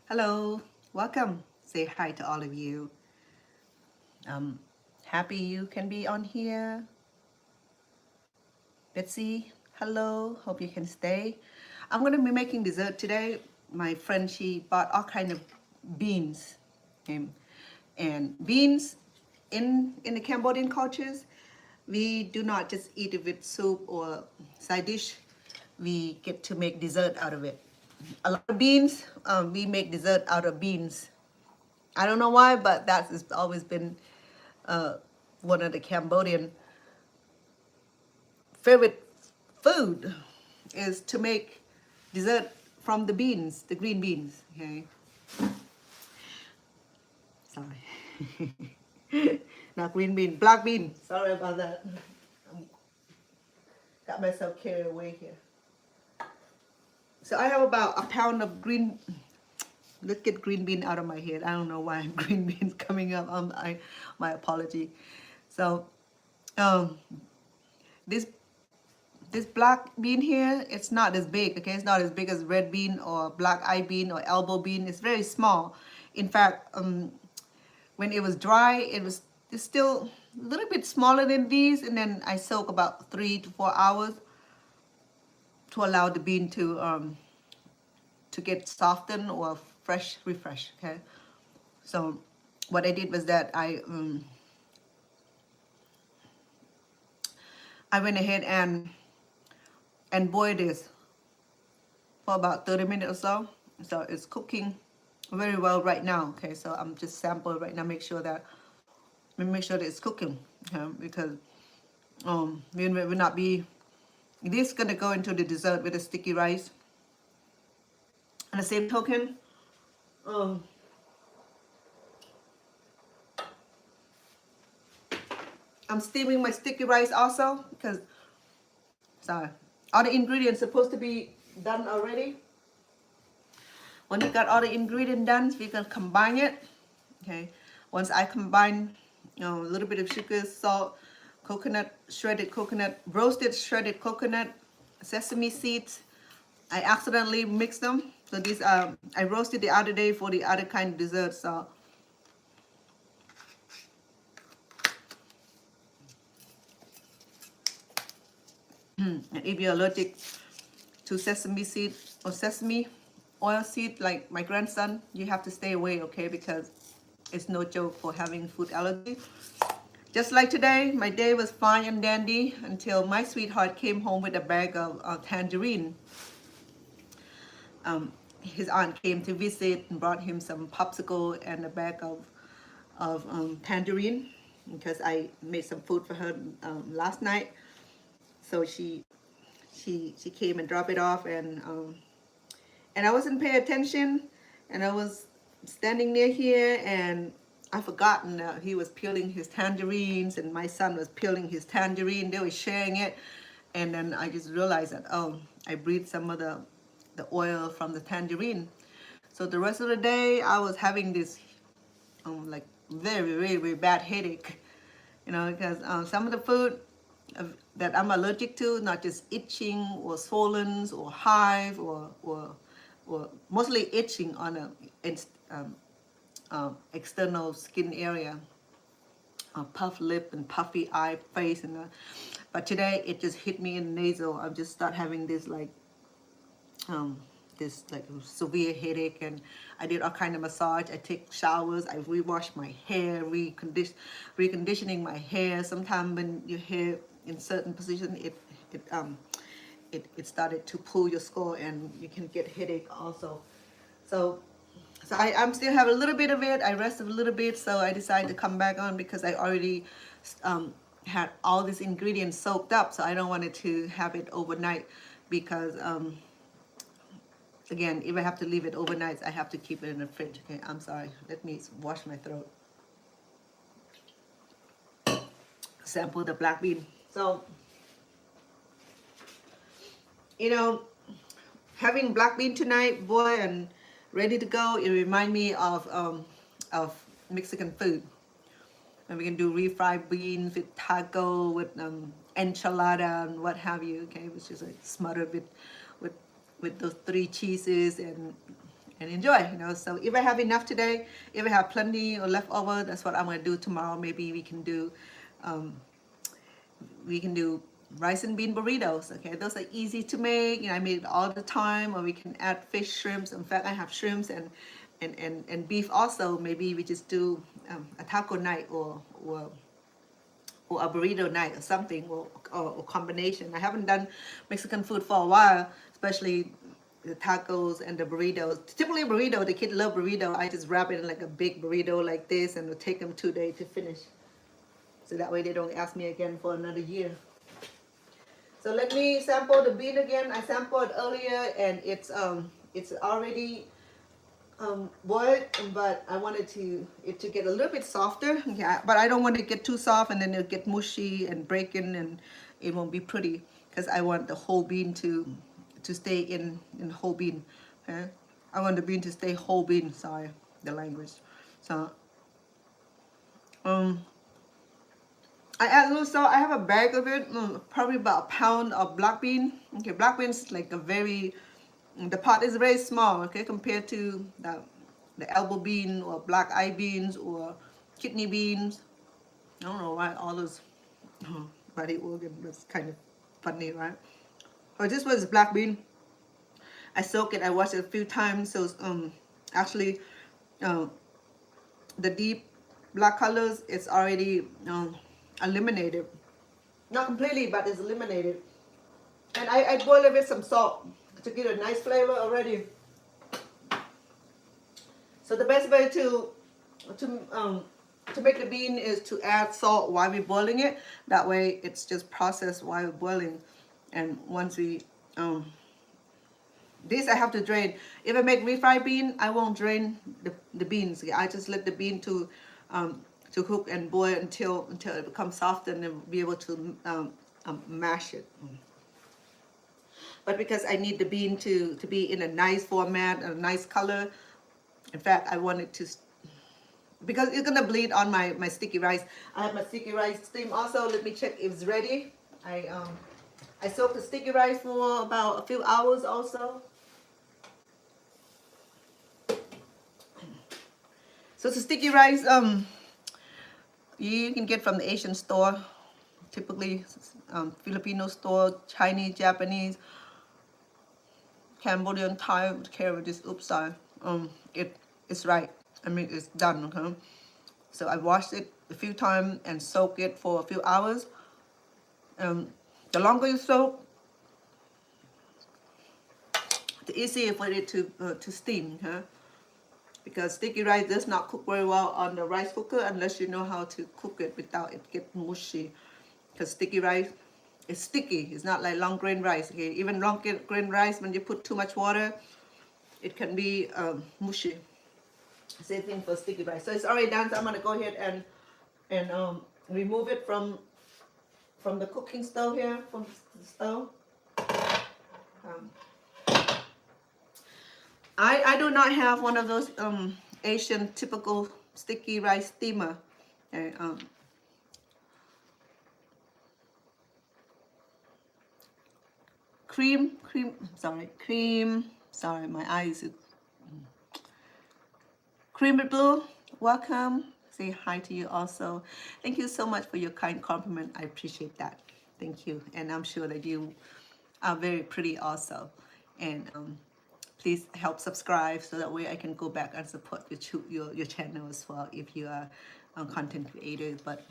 Hello, welcome. Say hi to all of you. I'm happy you can be on here. Betsy, hello. Hope you can stay. I'm going to be making dessert today. My friend, she bought all kind of beans. Okay? And beans in the Cambodian cultures, we do not just eat it with soup or side dish. We get to make dessert out of it. A lot of beans, we make dessert out of beans. I don't know why, but that's always been uh, one of the Cambodian favorite food is to make dessert from the beans, the green beans. Okay, sorry, not green bean, black bean. Sorry about that. Got myself carried away here. So I have about a pound of green. Let's get green bean out of my head. I don't know why green beans coming up. My apology. So um, this this black bean here, it's not as big, okay? It's not as big as red bean or black eye bean or elbow bean. It's very small. In fact, when it was dry, it's still a little bit smaller than these, and then I soak about 3 to 4 hours to allow the bean to get softened or refresh, okay? So what I did was that I went ahead and boiled this for about 30 minutes or so. So it's cooking very well right now. Okay, so I'm just sampling right now, make sure that it's cooking. Okay, because we will not be. This is gonna go into the dessert with the sticky rice. On the same token, um, I'm steaming my sticky rice also because sorry, all the ingredients supposed to be done already. When you got all the ingredients done, we can combine it. Okay, once I combine a little bit of sugar, salt, coconut, shredded coconut, roasted shredded coconut, sesame seeds. I accidentally mixed them. So these I roasted the other day for the other kind of dessert. So and if you're allergic to sesame seed or sesame oil seed like my grandson, you have to stay away, okay? Because it's no joke for having food allergy. Just like today, my day was fine and dandy until my sweetheart came home with a bag of tangerine. His aunt came to visit and brought him some popsicle and a bag of tangerine because I made some food for her last night. So she came and dropped it off, and I wasn't paying attention, and I was standing near here, and I forgotten that he was peeling his tangerines, and my son was peeling his tangerine. They were sharing it, and then I just realized that I breathed some of the oil from the tangerine. So the rest of the day, I was having this like very bad headache, because some of the food that I'm allergic to, not just itching or swollen or hive or mostly itching on a external skin area, puff lip and puffy eye face, but today it just hit me in the nasal. I just start having this like severe headache, and I did all kind of massage. I take showers. I rewash my hair, reconditioning my hair. Sometimes when your hair in certain position, it started to pull your skull, and you can get headache also. So I'm still have a little bit of it. I rested a little bit, so I decided to come back on because I already had all these ingredients soaked up. So I don't want it to have it overnight because again, if I have to leave it overnight, I have to keep it in the fridge. Okay, I'm sorry. Let me wash my throat. Sample the black bean. So, having black bean tonight, boy, and ready to go. It remind me of Mexican food. And we can do refried beans with taco, with enchilada, and what have you. Okay, which is like smothered with those 3 cheeses and enjoy, you know. So if I have enough today, if I have plenty or leftover, that's what I'm gonna do tomorrow. Maybe um, we can do rice and bean burritos. Okay, those are easy to make. You know, I made it all the time. Or we can add fish, shrimps. In fact, I have shrimps and beef also. Maybe we just do a taco night or a burrito night or something, or combination. I haven't done Mexican food for a while, especially the tacos and the burritos. Typically burrito, the kids love burrito. I just wrap it in like a big burrito like this, and it'll take them 2 days to finish. So that way they don't ask me again for another year. So let me sample the bean again. I sampled earlier, and it's already boiled, but I wanted it to get a little bit softer. Yeah, but I don't want it to get too soft, and then it'll get mushy and breaking, and it won't be pretty, because I want the whole bean to stay in whole bean. Okay? I want the bean to stay whole bean. Sorry, the language. So I add a little salt. I have a bag of it, probably about a pound of black bean. Okay, black beans like the pot is very small, okay, compared to the elbow bean or black eye beans or kidney beans. I don't know why all those body organ was kind of funny, right? But this was black bean. I soak it. I wash it a few times. So actually, the deep black colors, it's already eliminated. Not completely, but it's eliminated. And I boil it with some salt to get a nice flavor already. So the best way to make the bean is to add salt while we're boiling it. That way it's just processed while we're boiling. And once we this I have to drain. If I make refried bean, I won't drain the beans. I just let the bean to cook and boil until it becomes soft, and then be able to mash it. But because I need the bean to be in a nice format, a nice color. In fact, I want it to, because it's gonna bleed on my sticky rice. I have my sticky rice steam also. Let me check if it's ready. I soaked the sticky rice for about a few hours also. So the sticky rice you can get from the Asian store, typically Filipino store, Chinese, Japanese, Cambodian, Thai, care of this. Oops, sorry. It's right. I mean, it's done. Okay. So I washed it a few times and soaked it for a few hours. The longer you soak, the easier for it to steam. Okay? Because sticky rice does not cook very well on the rice cooker unless you know how to cook it without it getting mushy. Because sticky rice is sticky. It's not like long grain rice. Okay, even long grain rice, when you put too much water, it can be mushy. Same thing for sticky rice. So it's already done. So I'm gonna go ahead and remove it from the cooking stove here, from the stove. I do not have one of those Asian typical sticky rice steamer. Okay, cream, sorry, my eyes. Cream Blue, welcome. Say hi to you also. Thank you so much for your kind compliment. I appreciate that. Thank you. And I'm sure that you are very pretty also. And please help subscribe so that way I can go back and support your channel as well if you are a content creator. But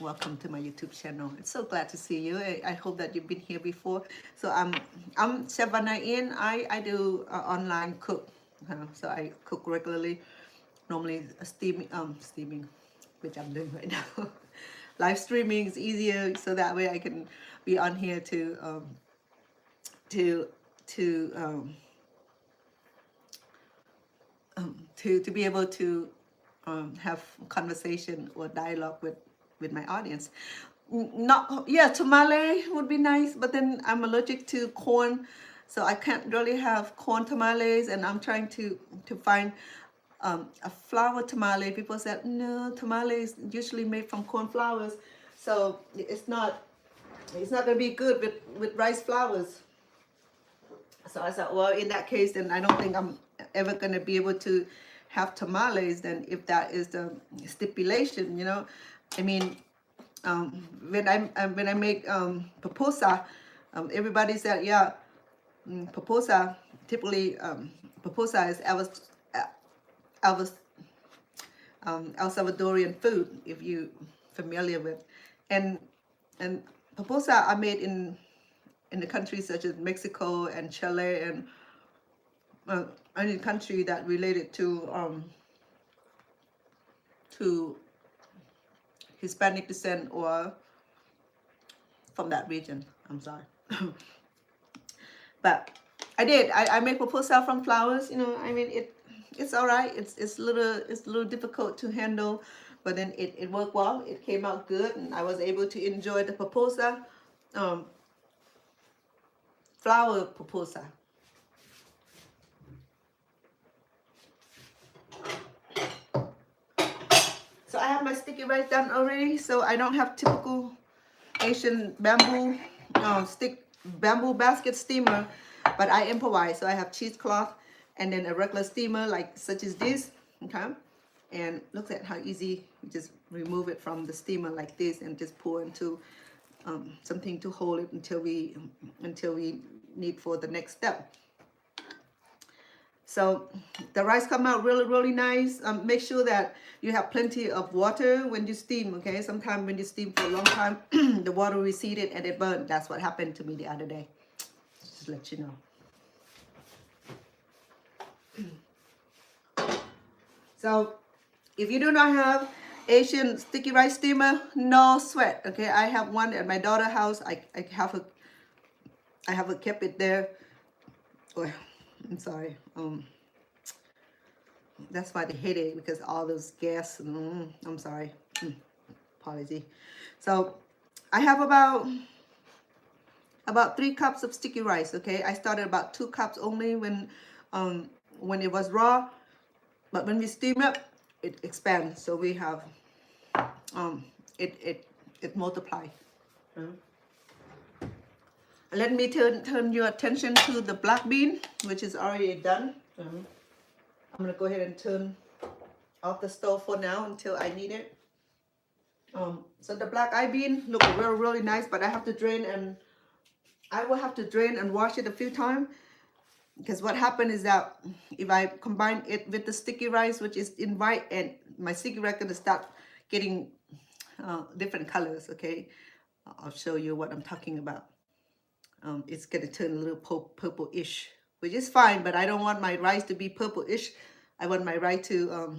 welcome to my YouTube channel. It's so glad to see you. I hope that you've been here before. So I'm Chef Vanna Inn. I do online cook. So I cook regularly. Normally steaming, which I'm doing right now. Live streaming is easier, so that way I can be on here to be able to have conversation or dialogue with my audience. Tamale would be nice, but then I'm allergic to corn, so I can't really have corn tamales, and I'm trying to find a flour tamale. People said no, tamale is usually made from corn flours, so it's not gonna be good with rice flours. So I said, well, in that case, then I don't think ever gonna be able to have tamales, then if that is the stipulation, you know, I mean, when I make pupusa, everybody said, yeah, pupusa typically pupusa is El, El Salvadorian food, if you familiar with, and pupusa are made in the countries such as Mexico and Chile and any country that related to Hispanic descent or from that region. I'm sorry. But I make pupusa from flowers, you know. I mean, it's all right. It's a little difficult to handle, but then it worked well. It came out good, and I was able to enjoy the pupusa, flour pupusa. So I have my sticky rice done already, so I don't have typical Asian bamboo bamboo basket steamer, but I improvise. So I have cheesecloth and then a regular steamer like such as this, okay? And look at how easy, you just remove it from the steamer like this and just pour into something to hold it until we need for the next step. So the rice come out really nice. Make sure that you have plenty of water when you steam, okay? Sometimes when you steam for a long time, the water receded and it burned. That's what happened to me the other day. Just to let you know. So if you do not have Asian sticky rice steamer, no sweat, okay? I have one at my daughter's house. I have kept it there. Oh, I'm sorry. That's why they hate it, because all those gas. I'm sorry. Apology. So I have about 3 cups of sticky rice. Okay, I started about 2 cups only when it was raw, but when we steam it expands. So we have it multiplies. Let me turn your attention to the black bean, which is already done. I'm gonna go ahead and turn off the stove for now until I need it. So the black eye bean look really nice, but I have to drain, and I will have to drain and wash it a few times, because what happened is that if I combine it with the sticky rice, which is in white, and my sticky rice gonna start getting different colors. Okay, I'll show you what I'm talking about. It's gonna turn a little purple-ish, which is fine, but I don't want my rice to be purple-ish. I want my rice to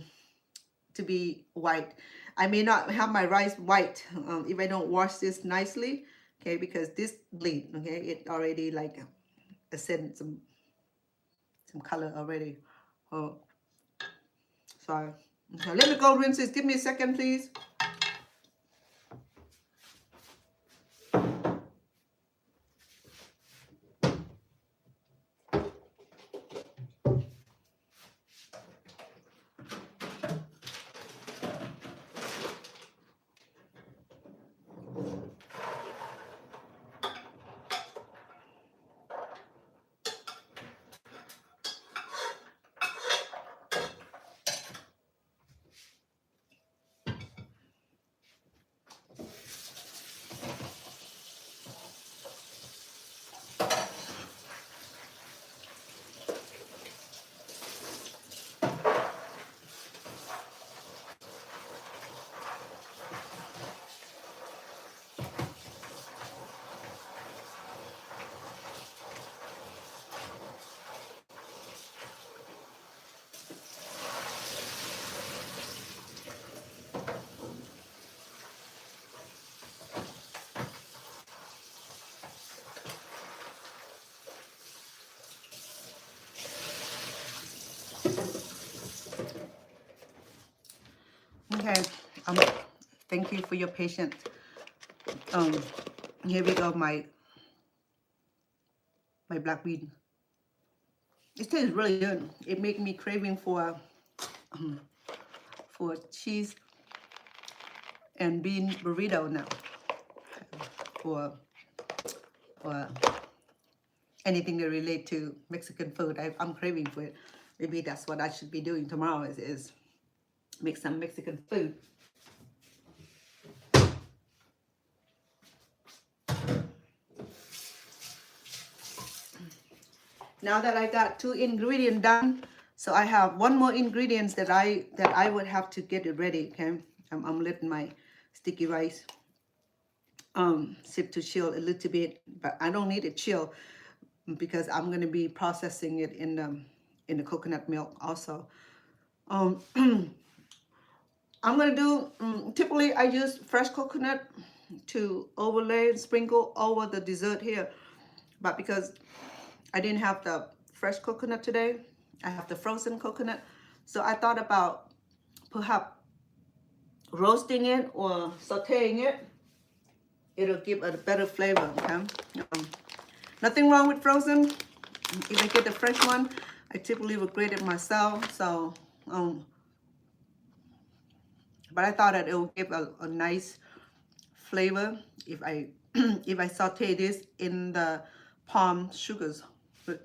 be white. I may not have my rice white if I don't wash this nicely, okay, because this bleed, okay, it already like sent some color already. Oh, sorry. Okay, let me go rinse this. Give me a second, please. Okay, thank you for your patience. Here we go, my black bean. It tastes really good. It makes me craving for cheese and bean burrito now, or anything that relate to Mexican food. I'm craving for it. Maybe that's what I should be doing tomorrow is make some Mexican food. Now that I got 2 ingredients done, so I have 1 more ingredients that I would have to get it ready. Okay, I'm letting my sticky rice sit to chill a little bit, but I don't need it chill because I'm gonna be processing it in the coconut milk also. I'm gonna do typically I use fresh coconut to overlay and sprinkle over the dessert here, but because I didn't have the fresh coconut today, I have the frozen coconut, so I thought about perhaps roasting it or sauteing it. It'll give it a better flavor. Okay, nothing wrong with frozen. If I get the fresh one, I typically will grate it myself. So but I thought that it will give a nice flavor if I if I saute this in the palm sugars. But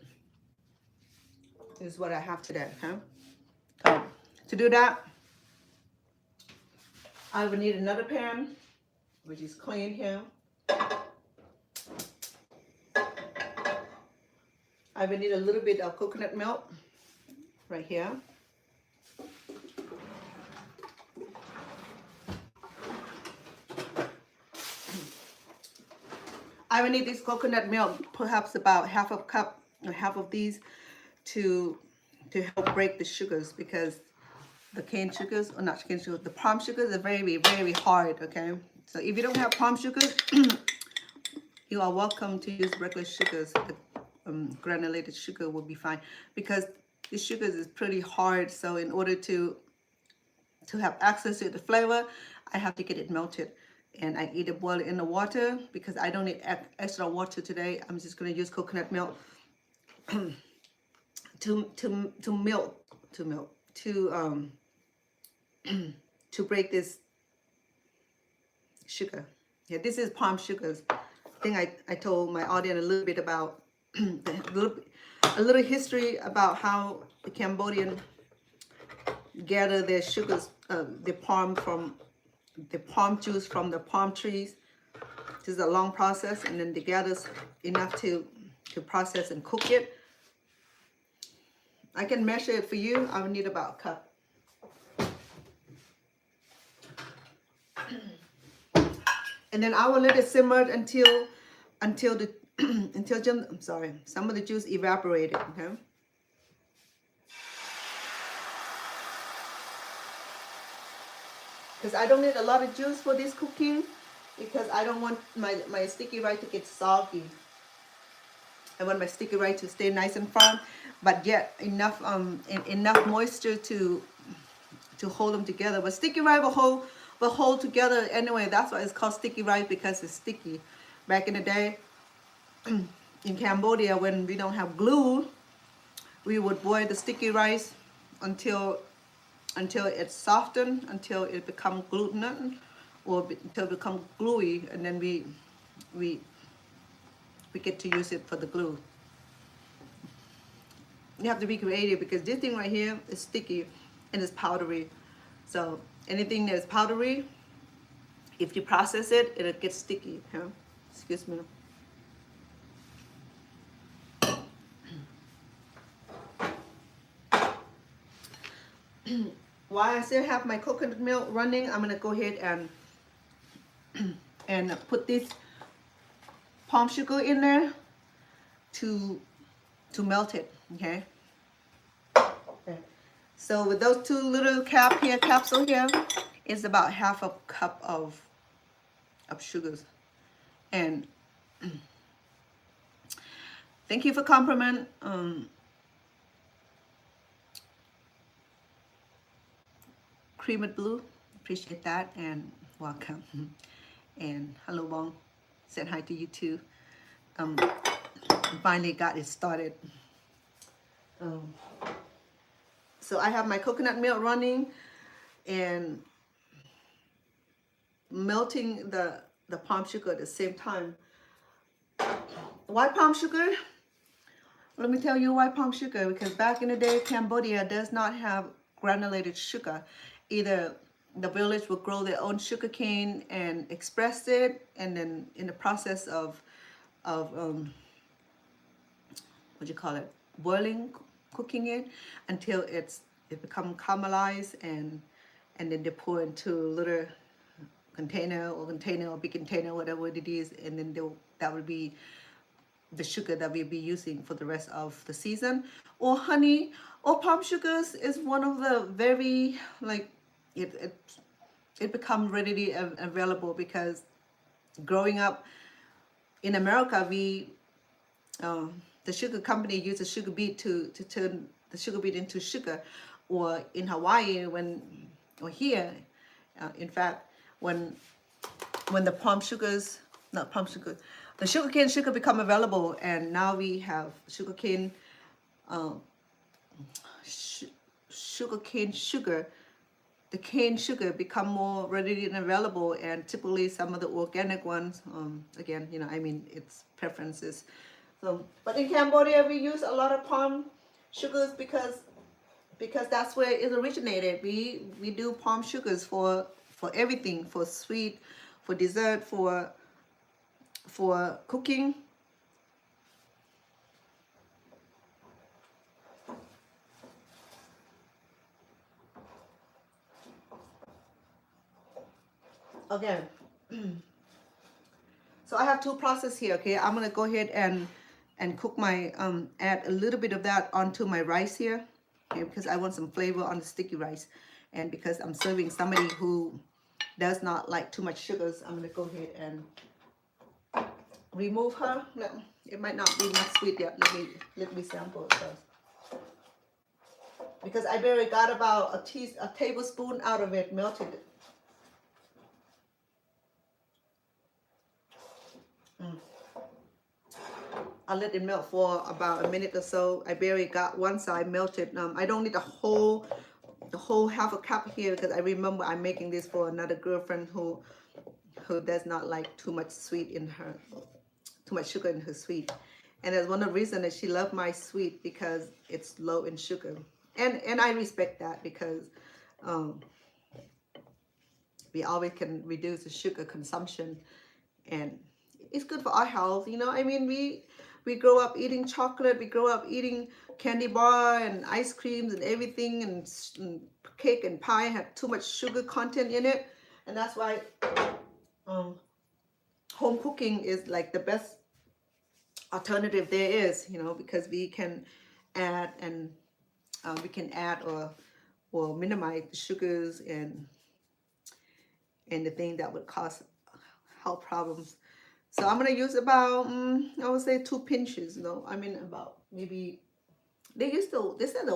this is what I have today. Okay, so to do that, I will need another pan, which is clean here. I will need a little bit of coconut milk right here. I will need this coconut milk, perhaps about half a cup or half of these to help break the sugars, because the cane sugars, or not cane sugars, the palm sugars are very, very hard, okay? So if you don't have palm sugars, you are welcome to use regular sugars. The granulated sugar will be fine, because the sugars is pretty hard. So in order to have access to the flavor, I have to get it melted. And I either boil it in the water, because I don't need extra water today. I'm just going to use coconut milk to break this sugar. Yeah, this is palm sugars. I think I told my audience a little bit about a little history about how the Cambodian gather their sugars, the palm juice from the palm trees. This is a long process, and then they gather enough to process and cook it. I can measure it for you. I will need about a cup. And then I will let it simmer until the some of the juice evaporated. Okay. Because I don't need a lot of juice for this cooking, because I don't want my sticky rice to get soggy. I want my sticky rice to stay nice and firm, but yet enough moisture to hold them together. But sticky rice will hold together anyway. That's why it's called sticky rice, because it's sticky. Back in the day, in Cambodia, when we don't have glue, we would boil the sticky rice until it's softened, until it becomes glutinous, or until it becomes gluey, and then we get to use it for the glue. You have to be creative, because this thing right here is sticky and it's powdery. So anything that is powdery, if you process it, it'll get sticky. Huh? Excuse me. While I still have my coconut milk running, I'm gonna go ahead and put this palm sugar in there to melt it. Okay. So with those 2 little capsule here, it's about half a cup of sugars. And thank you for compliment. Cream it blue, appreciate that, and welcome. And hello Bong, said hi to you too. Finally got it started. So I have my coconut milk running and melting the palm sugar at the same time. Why palm sugar? Let me tell you why palm sugar, because back in the day, Cambodia does not have granulated sugar. Either the village would grow their own sugar cane and express it, and then in the process of what do you call it, boiling, cooking it until it become caramelized, and then they pour into a little container or big container, whatever it is, and then that would be the sugar that we'll be using for the rest of the season. Or honey or palm sugars is one of the very, like, it become readily available, because growing up in America, the sugar company uses sugar beet to turn the sugar beet into sugar. Or in Hawaii, or here, in fact, when the the sugarcane sugar become available, and now we have sugarcane sugar, the cane sugar become more readily available, and typically some of the organic ones, again, I mean, it's preferences. So, but in Cambodia, we use a lot of palm sugars because that's where it originated. We do palm sugars for everything, for sweet, for dessert, for cooking. Okay. So I have two processes here. Okay, I'm gonna go ahead and cook my add a little bit of that onto my rice here, okay, because I want some flavor on the sticky rice, and because I'm serving somebody who does not like too much sugars, I'm gonna go ahead and remove her. No, it might not be enough sweet yet. Let me sample it first, because I barely got about a tablespoon out of it melted. I let it melt for about a minute or so. I barely got one side melted. I don't need the whole half a cup here, because I remember I'm making this for another girlfriend who does not like too much sugar in her sweet. And that's one of the reasons that she loved my sweet, because it's low in sugar. And I respect that, because we always can reduce the sugar consumption, and it's good for our health. I mean, we grow up eating chocolate, we grow up eating candy bar and ice creams and everything, and cake and pie have too much sugar content in it. And that's why home cooking is like the best alternative there is, because we can add or minimize the sugars and the thing that would cause health problems. So I'm gonna use about I would say 2 pinches. I mean, about maybe they said a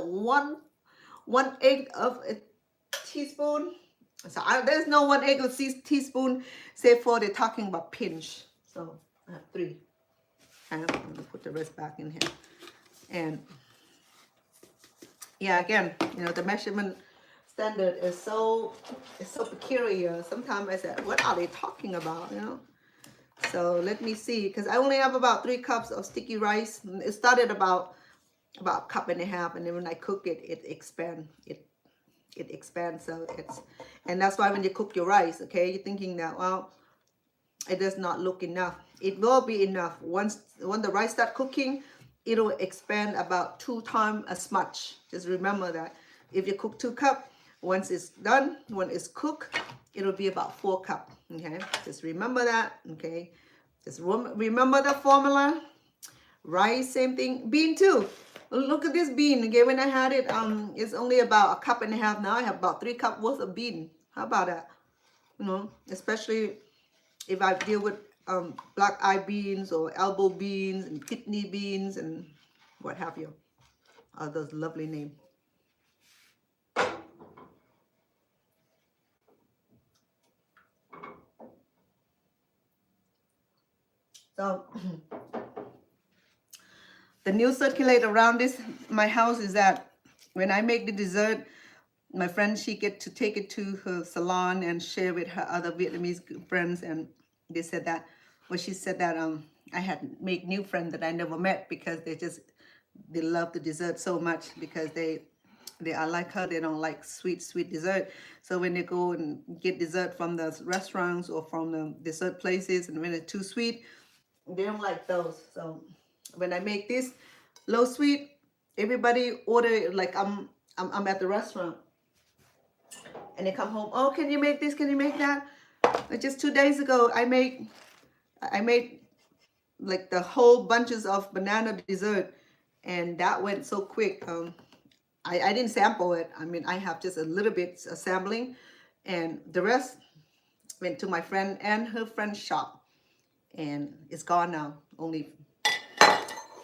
1/8 of a teaspoon. So there's no 1/8 of a teaspoon, save for they're talking about pinch. So I have 3. And I'm gonna put the rest back in here. And yeah, again, the measurement standard is so peculiar. Sometimes I said, what are they talking about? So let me see, because I only have about 3 cups of sticky rice. It started about a cup and a half, and then when I cook it, it expands. It expands. So and that's why when you cook your rice, okay, you're thinking that, well, it does not look enough. It will be enough when the rice start cooking. It'll expand about 2 times as much. Just remember that if you cook 2 cups, once it's done, when it's cooked, it'll be about 4 cups. Okay, just remember that. Okay, just remember the formula. Rice, same thing. Bean too. Look at this bean. Okay, when I had it, it's only about a cup and a half. Now I have about 3 cups worth of bean. How about that? Especially if I deal with black eye beans or elbow beans and kidney beans and what have you. Those lovely names. So the news circulate around my house is that when I make the dessert, my friend, she get to take it to her salon and share with her other Vietnamese friends, and they said that, she said that I had made new friends that I never met, because they just they love the dessert so much because they are like her. They don't like sweet dessert. So when they go and get dessert from the restaurants or from the dessert places, and when it's too sweet, they don't like those. So when I make this low sweet, everybody order it like I'm at the restaurant, and they come home. Oh, can you make this? Can you make that? Just 2 days ago, I made like the whole bunches of banana dessert, and that went so quick. I didn't sample it. I mean, I have just a little bit sampling, and the rest went to my friend and her friend's shop, and it's gone now. Only,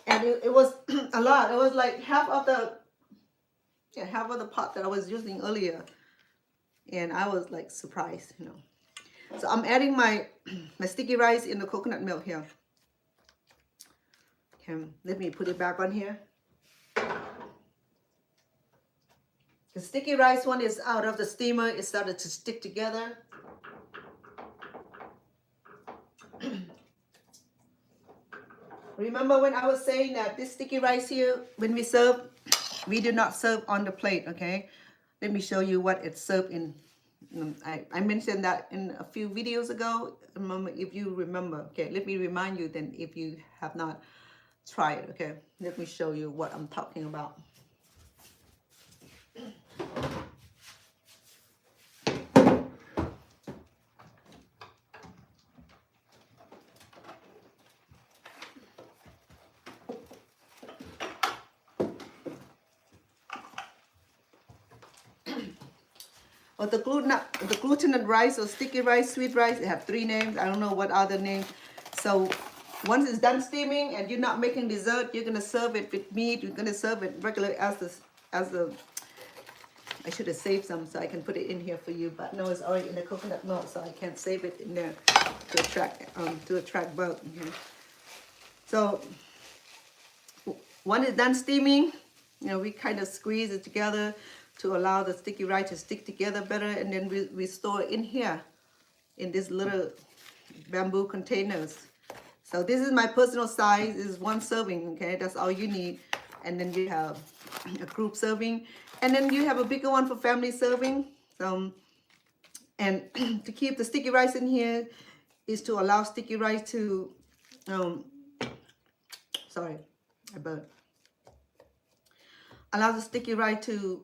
and it was a lot. It was like half of the pot that I was using earlier, and I was like surprised, you know. So I'm adding my sticky rice in the coconut milk here. Okay, let me put it back on here. The sticky rice one is out of the steamer. It started to stick together. Remember when I was saying that this sticky rice here, when we serve, we do not serve on the plate, okay? Let me show you what it's served in. I mentioned that in a few videos ago, if you remember. Okay, let me remind you then if you have not tried it, okay? Let me show you what I'm talking about. Or the glutinous rice or sticky rice, sweet rice, they have 3 names. I don't know what other names. So once it's done steaming and you're not making dessert, you're gonna serve it with meat. You're gonna serve it regular as the. I should have saved some so I can put it in here for you, but no, it's already in the coconut milk, so I can't save it in there to attract bugs. Okay. So when it's done steaming, you know, we kind of squeeze it together to allow the sticky rice to stick together better, and then we store it in here in this little bamboo containers. So this is my personal size. This is 1 serving, okay? That's all you need. And then you have a group serving, and then you have a bigger one for family serving. And to keep the sticky rice in here is to allow sticky rice to sorry, I burnt. Allow the sticky rice to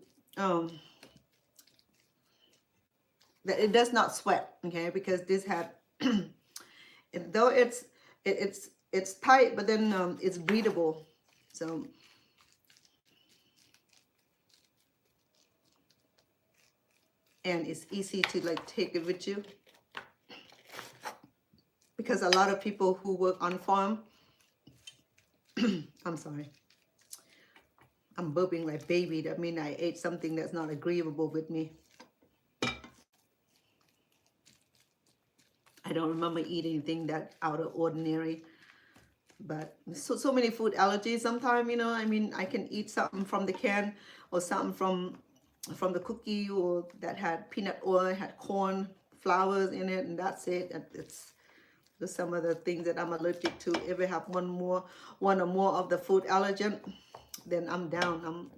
that it does not sweat, okay? Because this had though it's tight, but then it's breathable. So and it's easy to like take it with you, because a lot of people who work on farm I'm sorry, I'm burping like baby. That means I ate something that's not agreeable with me. I don't remember eating anything that out of ordinary, but so many food allergies sometimes, you know. I mean, I can eat something from the can or something from the cookie, or that had peanut oil, had corn flowers in it, and that's it. It's some of the things that I'm allergic to. If I have one or more of the food allergen, then I'm down.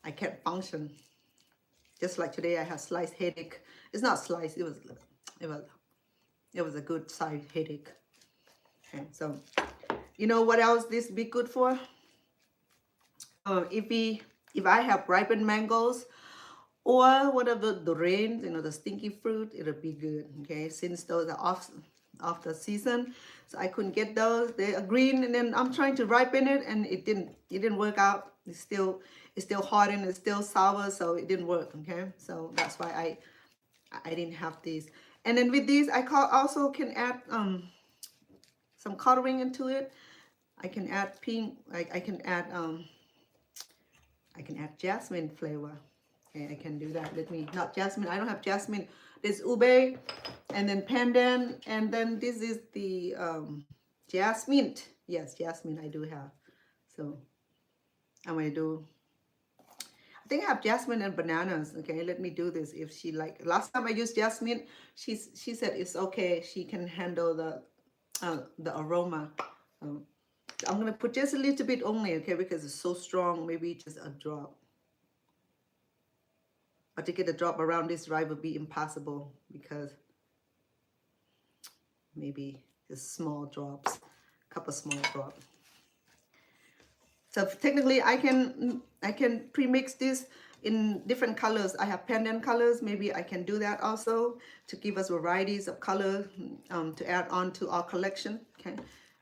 I can't function. Just like today, I had slice headache. It's not slice. It was a good size headache. Okay, so you know what else this be good for? If I have ripened mangoes or whatever the rain, you know, the stinky fruit, it'll be good. Okay, since those are off the season, so I couldn't get those. They are green, and then I'm trying to ripen it, and it didn't work out. It's still hard and it's still sour, so it didn't work. Okay, so that's why I didn't have these. And then with these, I also can add some coloring into it. I can add pink. I can add jasmine flavor. Okay, I can do that. Not jasmine. I don't have jasmine. There's ube, and then pandan, and then this is the jasmine. Yes, jasmine I do have. So I'm gonna do. I think I have jasmine and bananas. Okay, let me do this. If she like, last time I used jasmine, she said it's okay. She can handle the aroma. I'm gonna put just a little bit only, okay, because it's so strong. Maybe just a drop. But to get a drop around this rice would be impossible because maybe just small drops, a couple small drops. So technically, I can pre-mix this in different colors. I have pendant colors. Maybe I can do that also to give us varieties of color to add on to our collection. Okay,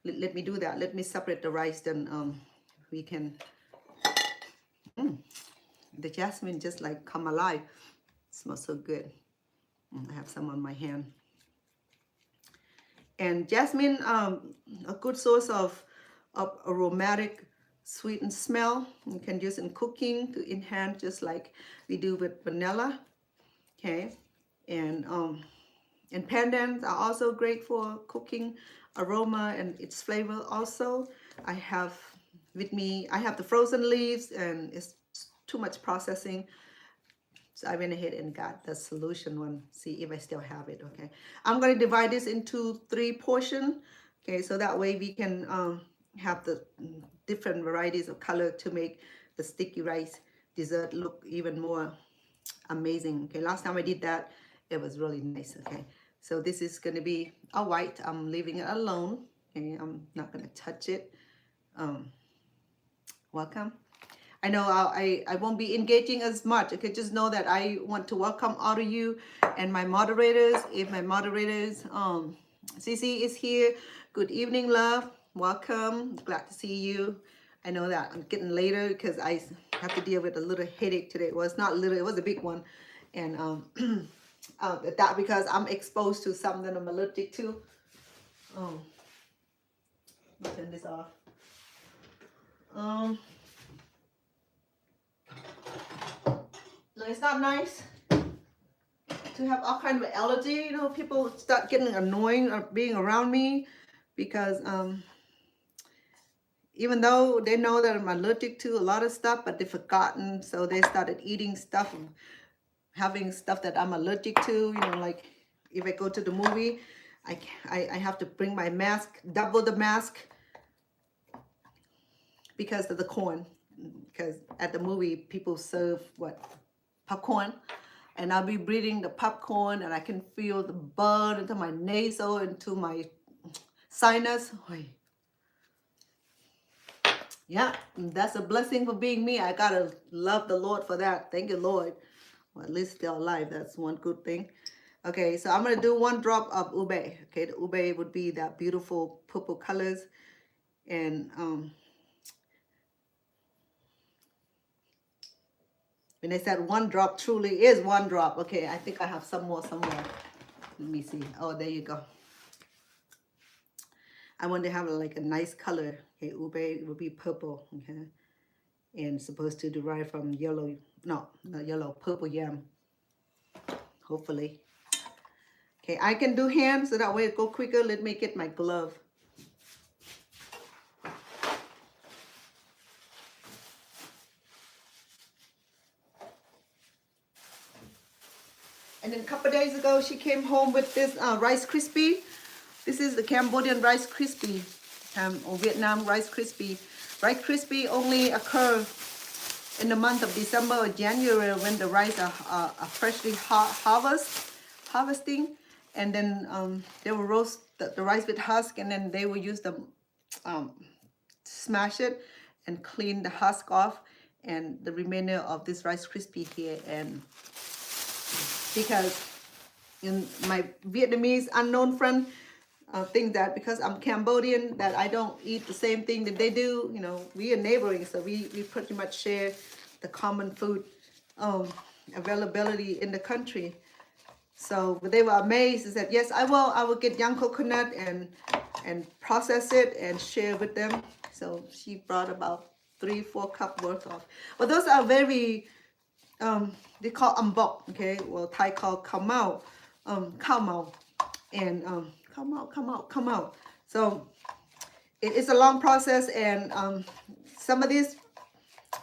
let me do that. Let me separate the rice, then we can. The jasmine just like come alive. It smells so good. I have some on my hand. And jasmine, a good source of aromatic sweet and smell. You can use in cooking to enhance, just like we do with vanilla. Okay, and pendants are also great for cooking aroma and its flavor also. I have with me, I have the frozen leaves, and it's too much processing. So I went ahead and got the solution one. See if I still have it. Okay, I'm going to divide this into 3 portions. Okay, so that way we can have the different varieties of color to make the sticky rice dessert look even more amazing. Okay, last time I did that, it was really nice. Okay, so this is going to be a white. I'm leaving it alone. Okay, I'm not going to touch it. Welcome. I know I won't be engaging as much. Okay, just know that I want to welcome all of you and my moderators. If my moderators, Cece is here. Good evening, love. Welcome. Glad to see you. I know that I'm getting later because I have to deal with a little headache today. Well, it's not little, it was a big one. And that because I'm exposed to something that I'm allergic to. I'll turn this off. No, it's not nice to have all kind of allergy. You know, people start getting annoying or being around me because even though they know that I'm allergic to a lot of stuff, but they've forgotten, so they started eating stuff and having stuff that I'm allergic to. You know, like if I go to the movie, I have to bring my mask, double the mask, because of the corn. Because at the movie, people serve what? Popcorn. And I'll be breathing the popcorn, and I can feel the burn into my nasal, into my sinus. Yeah, that's a blessing for being me. I gotta love the Lord for that. Thank you, Lord. Well, at least still alive. That's one good thing. Okay, so I'm gonna do 1 drop of ube. Okay, the ube would be that beautiful purple colors. And when I said 1 drop, truly is 1 drop. Okay, I think I have some more somewhere. Let me see. Oh, there you go. I want to have like a nice color. Okay, ube would be purple. Okay, and supposed to derive from yellow. No, not yellow. Purple yam. Hopefully. Okay, I can do hand so that way it go quicker. Let me get my glove. And then a couple days ago, she came home with this Rice Krispie. This is the Cambodian Rice Krispie, or Vietnam Rice Krispie. Rice Krispie only occur in the month of December or January when the rice are freshly harvesting. And then they will roast the rice with husk, and then they will use the smash it and clean the husk off, and the remainder of this Rice Krispie here. And because in my Vietnamese unknown friend think that because I'm Cambodian that I don't eat the same thing that they do. You know, we are neighboring, so we pretty much share the common food availability in the country. So but they were amazed and said, yes, I will get young coconut and process it and share with them. So she brought about 3-4 cup worth of, but those are very they call ambok. Okay, well Thai call khao mau, and come out. So it is a long process, and some of these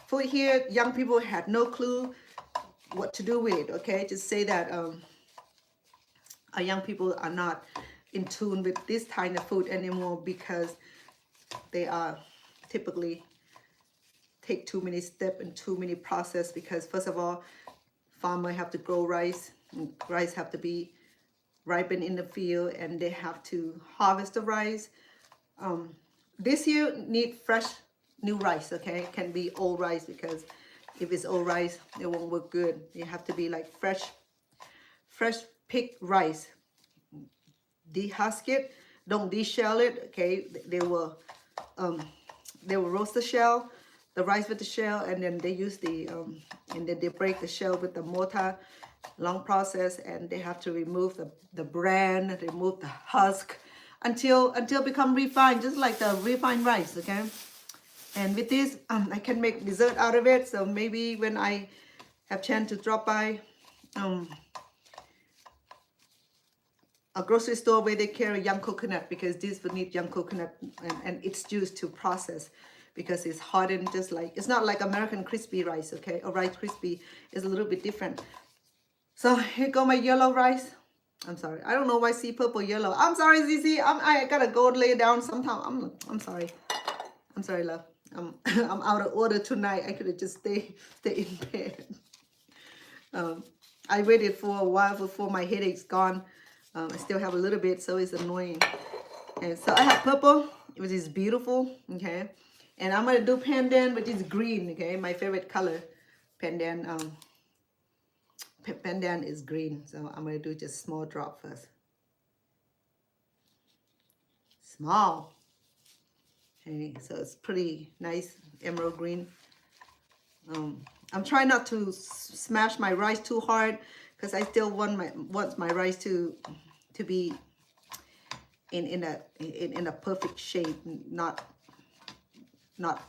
food here, young people had no clue what to do with it. Okay, just say that our young people are not in tune with this kind of food anymore because they are typically take too many steps and too many process, because first of all, farmer have to grow rice, and rice have to be ripened in the field, and they have to harvest the rice. This year need fresh new rice, okay? It can be old rice, because if it's old rice, it won't work good. It have to be like fresh picked rice. Dehusk it, don't deshell it, okay? They will roast the shell, the rice with the shell, and then they use the and then they break the shell with the mortar. Long process, and they have to remove the bran, remove the husk until become refined, just like the refined rice, okay? And with this, I can make dessert out of it. So maybe when I have chance to drop by a grocery store where they carry young coconut, because this would need young coconut and its juice to process, because it's hardened, just like, it's not like American crispy rice, okay? Or rice crispy is a little bit different. So here go my yellow rice. I'm sorry, I don't know why I see purple yellow. I'm sorry, ZZ. I gotta go lay down sometime. I'm sorry. I'm sorry, love. I'm out of order tonight. I could have just stay in bed. I waited for a while before my headache's gone. I still have a little bit, so it's annoying. And so I have purple, which is beautiful, okay? And I'm gonna do pandan, which is green, okay? My favorite color. Pandan is green, so I'm gonna do just small drop first. Small. Okay, so it's pretty nice emerald green. I'm trying not to smash my rice too hard, because I still want my rice to be in a perfect shape, not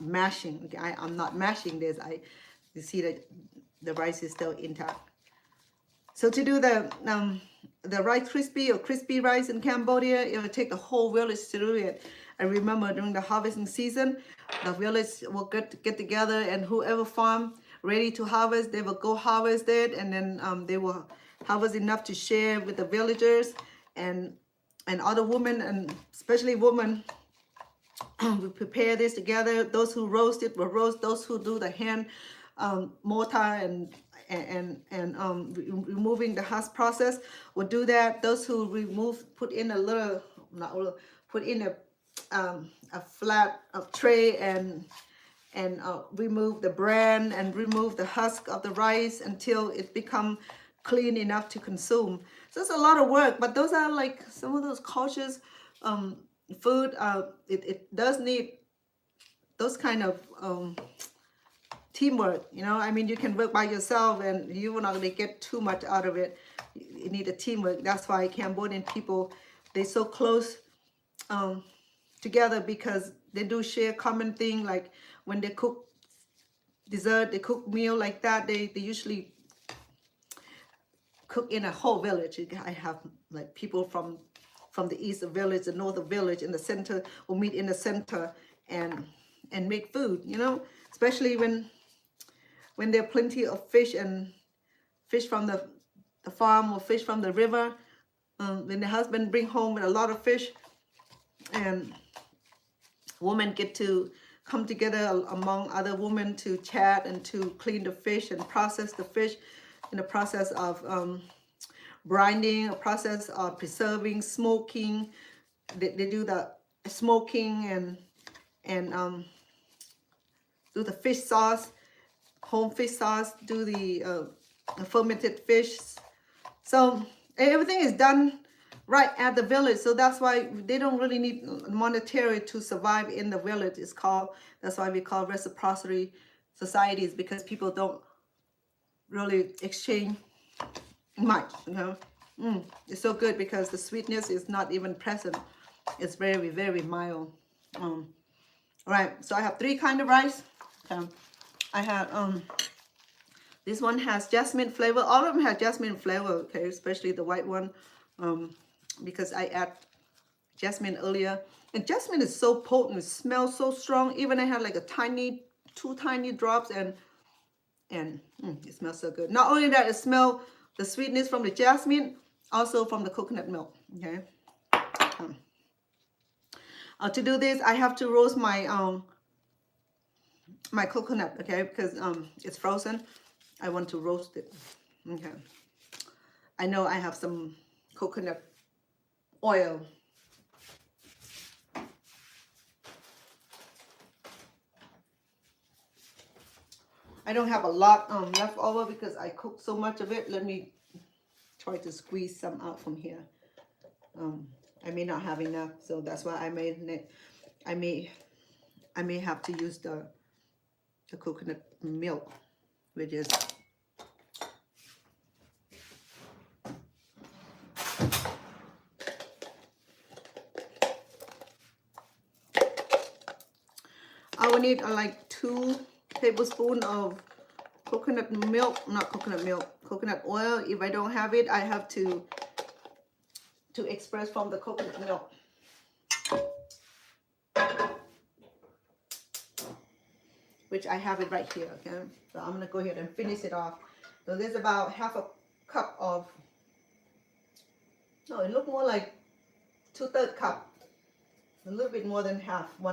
mashing. Okay, I'm not mashing this. You see that the rice is still intact. So to do the rice crispy or crispy rice in Cambodia, it will take the whole village to do it. I remember during the harvesting season, the village will get together, and whoever farm ready to harvest, they will go harvest it, and then they will harvest enough to share with the villagers, and other women, and especially women, we prepare this together. Those who roast it will roast. Those who do the hand mortar and removing the husk process will do that. Those who put in a flat tray and remove the bran and remove the husk of the rice until it become clean enough to consume. So it's a lot of work, but those are like some of those cultures food. It does need those kind of teamwork, you know. I mean, you can work by yourself and you will not really get too much out of it. You need a teamwork. That's why Cambodian people, they're so close together, because they do share common thing. Like when they cook dessert, they cook meal like that, they usually cook in a whole village. I have like people from the east of village, the north of village, in the center will meet in the center and make food, you know, especially when there are plenty of fish from the farm or fish from the river. When the husband bring home with a lot of fish, and women get to come together among other women to chat and to clean the fish and process the fish, in the process of brining, a process of preserving, smoking. They do the smoking and do the fish sauce, home fish sauce, do the fermented fish. So everything is done right at the village. So that's why they don't really need monetary to survive in the village. That's why we call reciprocity societies, because people don't really exchange much, you know. It's so good because the sweetness is not even present. It's very, very mild. All right, so I have 3 kinds of rice. I have this one has jasmine flavor. All of them have jasmine flavor, okay, especially the white one, because I add jasmine earlier. And jasmine is so potent, it smells so strong. Even I had like 2 tiny drops, and it smells so good. Not only that, it smells the sweetness from the jasmine, also from the coconut milk, okay. To do this, I have to roast my coconut, okay, because it's frozen. I want to roast it. Okay. I know I have some coconut oil. I don't have a lot left over because I cooked so much of it. Let me try to squeeze some out from here. I may not have enough, so that's why I may have to use the coconut milk, which is I will need like 2 tablespoons of coconut milk, not coconut milk, coconut oil. If I don't have it, I have to express from the coconut milk. Which I have it right here, okay? So I'm gonna go ahead and finish it off. So there's about half a cup of, no, it looked more like 2/3 cup. A little bit more than half, a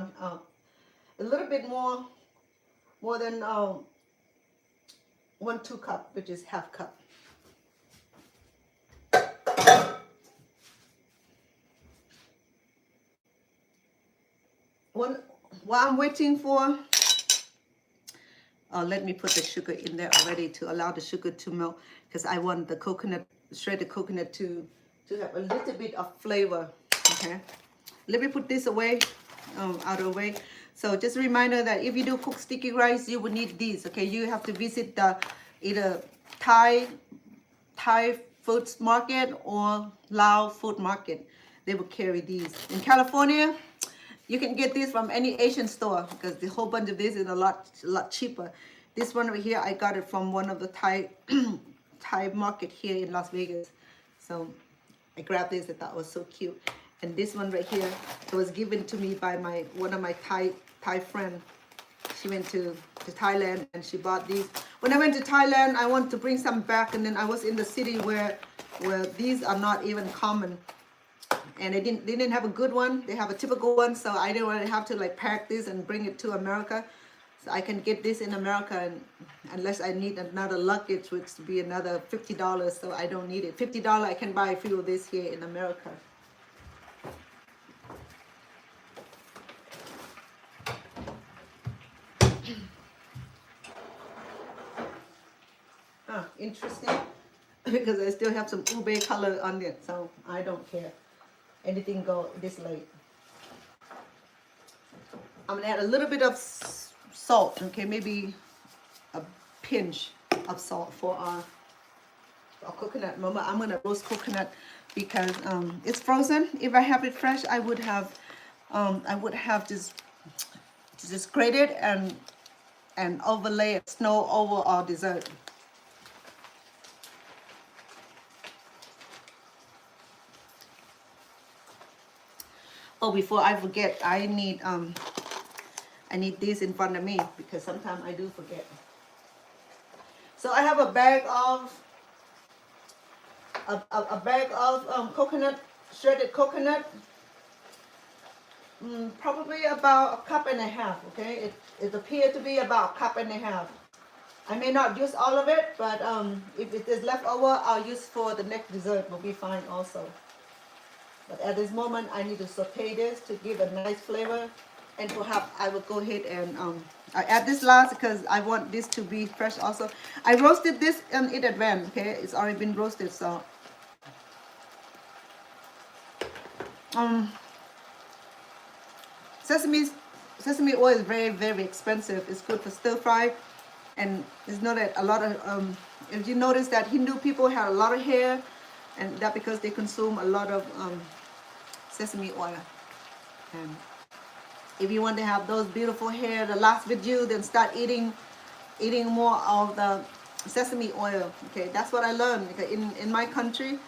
little bit more than 1/2 cup, which is half cup. While I'm waiting for, let me put the sugar in there already to allow the sugar to melt, because I want the coconut, shredded coconut to have a little bit of flavor, okay? Let me put this away, out of the way. So just a reminder that if you do cook sticky rice, you will need these, okay? You have to visit the either Thai food market or Lao food market. They will carry these. In California, you can get this from any Asian store because the whole bunch of this is a lot cheaper. This one right here, I got it from one of the Thai market here in Las Vegas. So I grabbed this. I thought it was so cute. And this one right here, it was given to me by one of my Thai friend. She went to Thailand and she bought these. When I went to Thailand, I wanted to bring some back, and then I was in the city where these are not even common. And they didn't have a good one. They have a typical one, so I didn't want to have to like pack this and bring it to America. So I can get this in America, and unless I need another luggage, which would be another $50, so I don't need it. $50, I can buy a few of this here in America. Interesting, because I still have some ube color on it, so I don't care. Anything go this late. I'm gonna add a little bit of salt, okay, maybe a pinch of salt for our coconut. Mama, I'm gonna roast coconut because it's frozen. If I have it fresh, I would have just grate it and overlay snow over our dessert. Oh, before I forget, I need this in front of me because sometimes I do forget. So I have a bag of coconut, shredded coconut, probably about 1.5 cups. Okay, it appeared to be about 1.5 cups. I may not use all of it, but if it is left over, I'll use for the next dessert. Will be fine also. But at this moment, I need to saute this to give a nice flavor. And perhaps I will go ahead and I add this last because I want this to be fresh also. I roasted this in advance, okay? It's already been roasted, so. Sesame oil is very, very expensive. It's good for stir fry. And it's not that a lot of, if you notice that Hindu people have a lot of hair, and that because they consume a lot of sesame oil. And if you want to have those beautiful hair that last with you, then start eating more of the sesame oil. Okay, that's what I learned. Okay, in my country,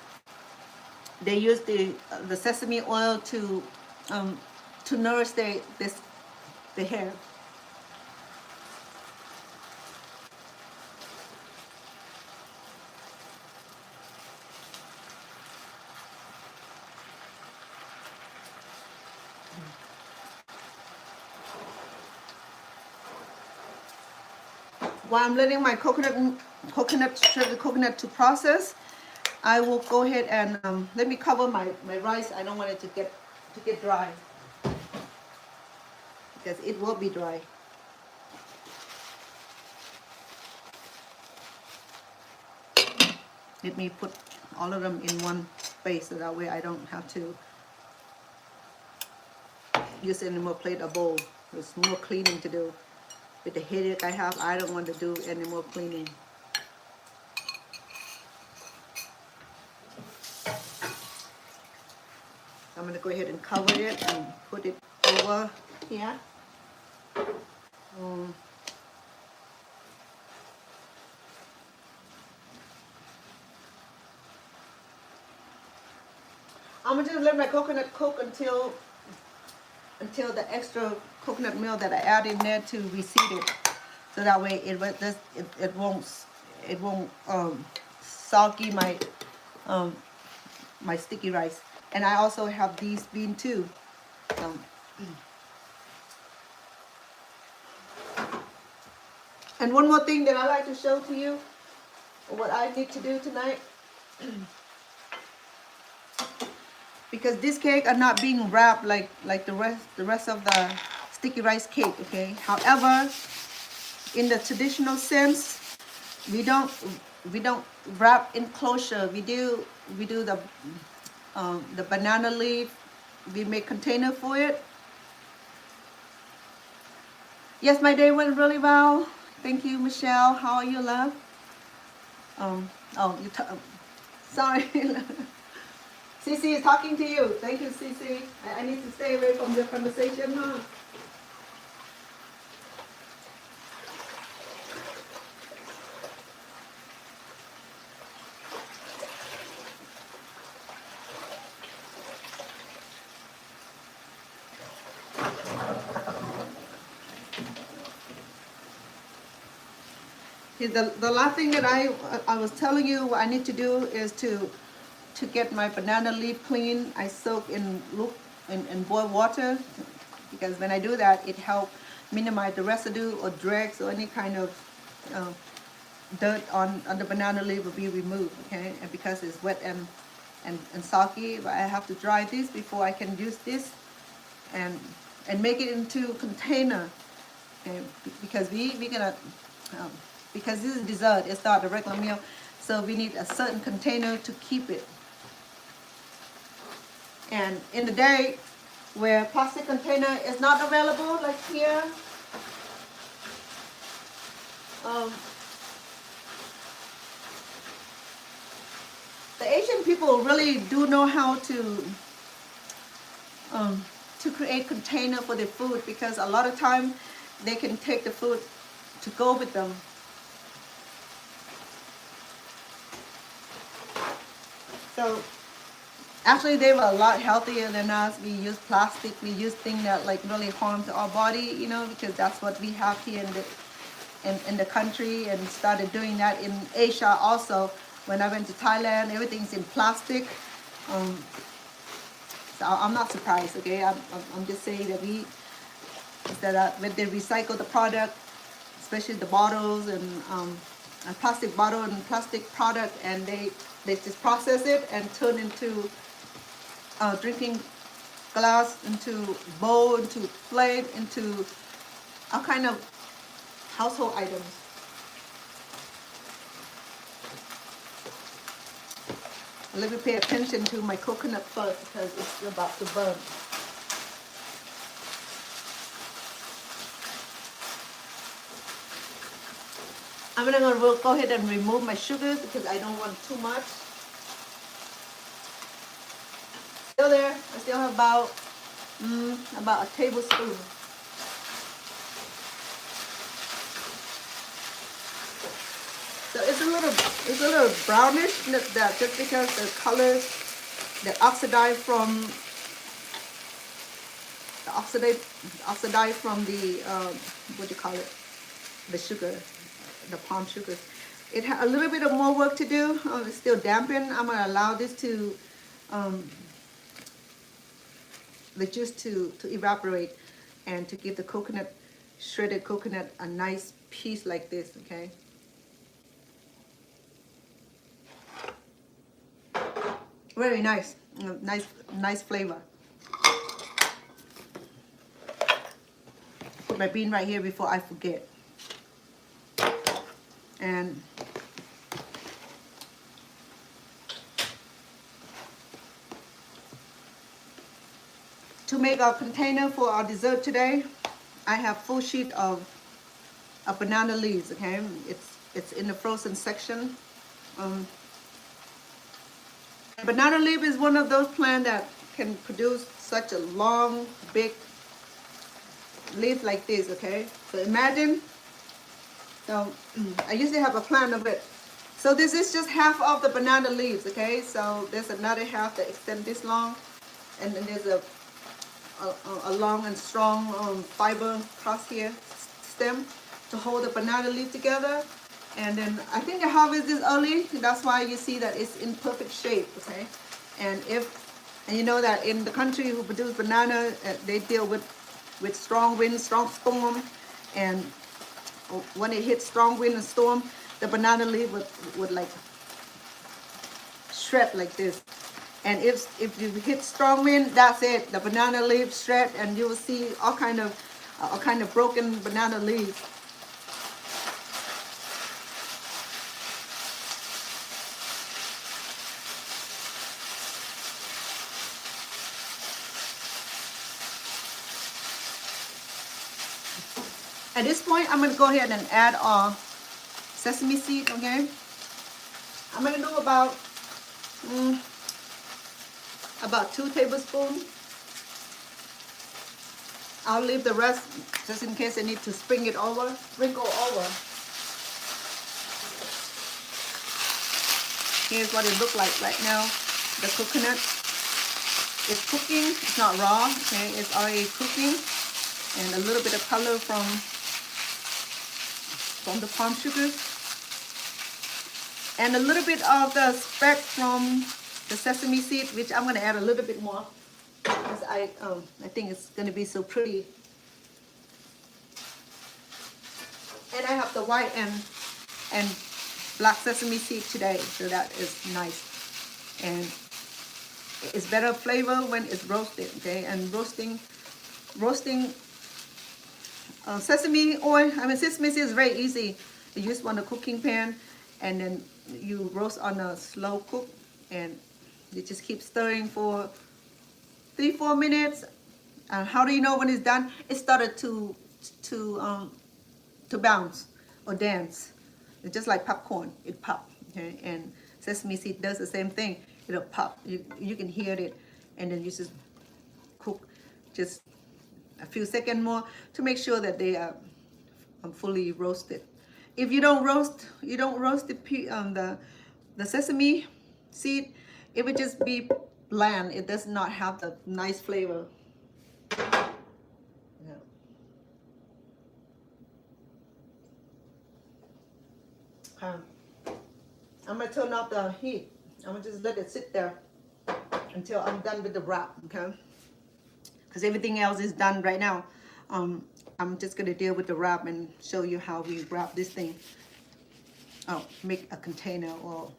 they use the sesame oil to nourish the hair. while I'm letting my shredded coconut to process, I will go ahead and let me cover my rice. I don't want it to get dry because it will be dry. Let me put all of them in one space so that way I don't have to use any more plate or bowl. There's more cleaning to do. With the headache I have, I don't want to do any more cleaning. I'm going to go ahead and cover it and put it over here. I'm going to just let my coconut cook until the extra coconut milk that I add in there to reseed it, so that way it won't soggy my sticky rice. And I also have these beans too. And one more thing that I like to show to you, what I need to do tonight, because this cake are not being wrapped like the rest of the sticky rice cake. Okay. However, in the traditional sense, we don't wrap in closure. We do the banana leaf. We make container for it. Yes, my day went really well. Thank you, Michelle. How are you, love? Sorry. Cece is talking to you. Thank you, Cece. I need to stay away from the conversation, huh? The last thing that I was telling you what I need to do is to get my banana leaf clean. I soak in boiled water, because when I do that, it helps minimize the residue or dregs or any kind of dirt on the banana leaf will be removed. Okay, and because it's wet and soggy, but I have to dry this before I can use this and make it into container. Okay, because we're gonna because this is dessert, it's not a regular meal, so we need a certain container to keep it. And in the day where plastic container is not available, like here, the Asian people really do know how to create container for their food, because a lot of time they can take the food to go with them. So actually they were a lot healthier than us. We use plastic, we use things that like really harm to our body, you know, because that's what we have here in the country, and started doing that in Asia also. When I went to Thailand, everything's in plastic. So I'm not surprised, okay? I'm just saying that when they recycle the product, especially the bottles and a plastic bottle and plastic product, and they just process it and turn into drinking glass, into bowl, into plate, into all kind of household items. Let me pay attention to my coconut first, because it's about to burn. I'm gonna go ahead and remove my sugars because I don't want too much. Still there. I still have about a tablespoon. So it's a little brownish, that just because the colors that oxidize from the what do you call it? The sugar, the palm sugar. It has a little bit of more work to do. It's still dampened. I'm gonna allow this to the juice to evaporate, and to give the shredded coconut a nice piece like this, okay? Very nice, nice flavor. Put my bean right here before I forget. And to make our container for our dessert today, I have full sheet of banana leaves, okay? It's in the frozen section. Banana leaf is one of those plants that can produce such a long, big leaf like this, okay? So imagine, so I usually have a plant of it. So this is just half of the banana leaves, okay? So there's another half that extends this long, and then there's a long and strong fiber across here stem to hold the banana leaf together. And then I think I harvest this early. That's why you see that it's in perfect shape, okay? And you know that in the country who produce banana, they deal with strong wind, strong storm, and when it hits strong wind and storm, the banana leaf would like shred like this. And if you hit strong wind, that's it. The banana leaf shred, and you will see all kind of broken banana leaves. At this point, I'm going to go ahead and add our sesame seed, okay? I'm going to do about 2 tablespoons. I'll leave the rest just in case I need to sprinkle over. Here's what it looks like right now. The coconut is cooking. It's not raw, okay? It's already cooking. And a little bit of color from the palm sugar, and a little bit of the speck from the sesame seed, which I'm going to add a little bit more because I think it's going to be so pretty. And I have the white and black sesame seed today, so that is nice. And it's better flavor when it's roasted, okay? And roasting sesame oil, sesame seed is very easy. You use one a cooking pan, and then you roast on a slow cook, and you just keep stirring for 3-4 minutes. How do you know when it's done? It started to bounce or dance. It's just like popcorn. It pops, okay? And sesame seed does the same thing. It'll pop. You can hear it, and then you just cook just a few seconds more to make sure that they are fully roasted. If you don't roast the sesame seed, it would just be bland. It does not have the nice flavor. Yeah. I'm gonna turn off the heat. I'm gonna just let it sit there until I'm done with the wrap, okay? Because everything else is done right now. I'm just going to deal with the wrap and show you how we wrap this thing. Oh, make a container or,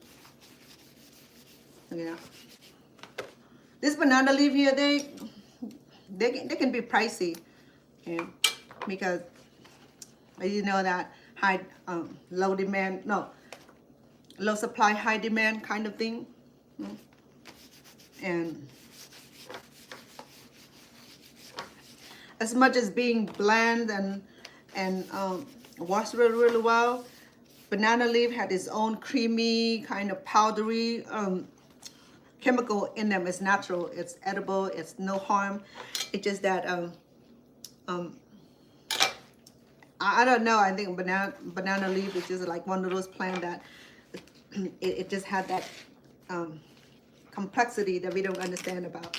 you know. This banana leaf here, they can be pricey, okay? Because you know that low supply, high demand kind of thing. And as much as being bland and washed really well, banana leaf had its own creamy, kind of powdery chemical in them. It's natural, it's edible, it's no harm. It's just that I don't know. I think banana leaf is just like one of those plants that it just had that complexity that we don't understand about.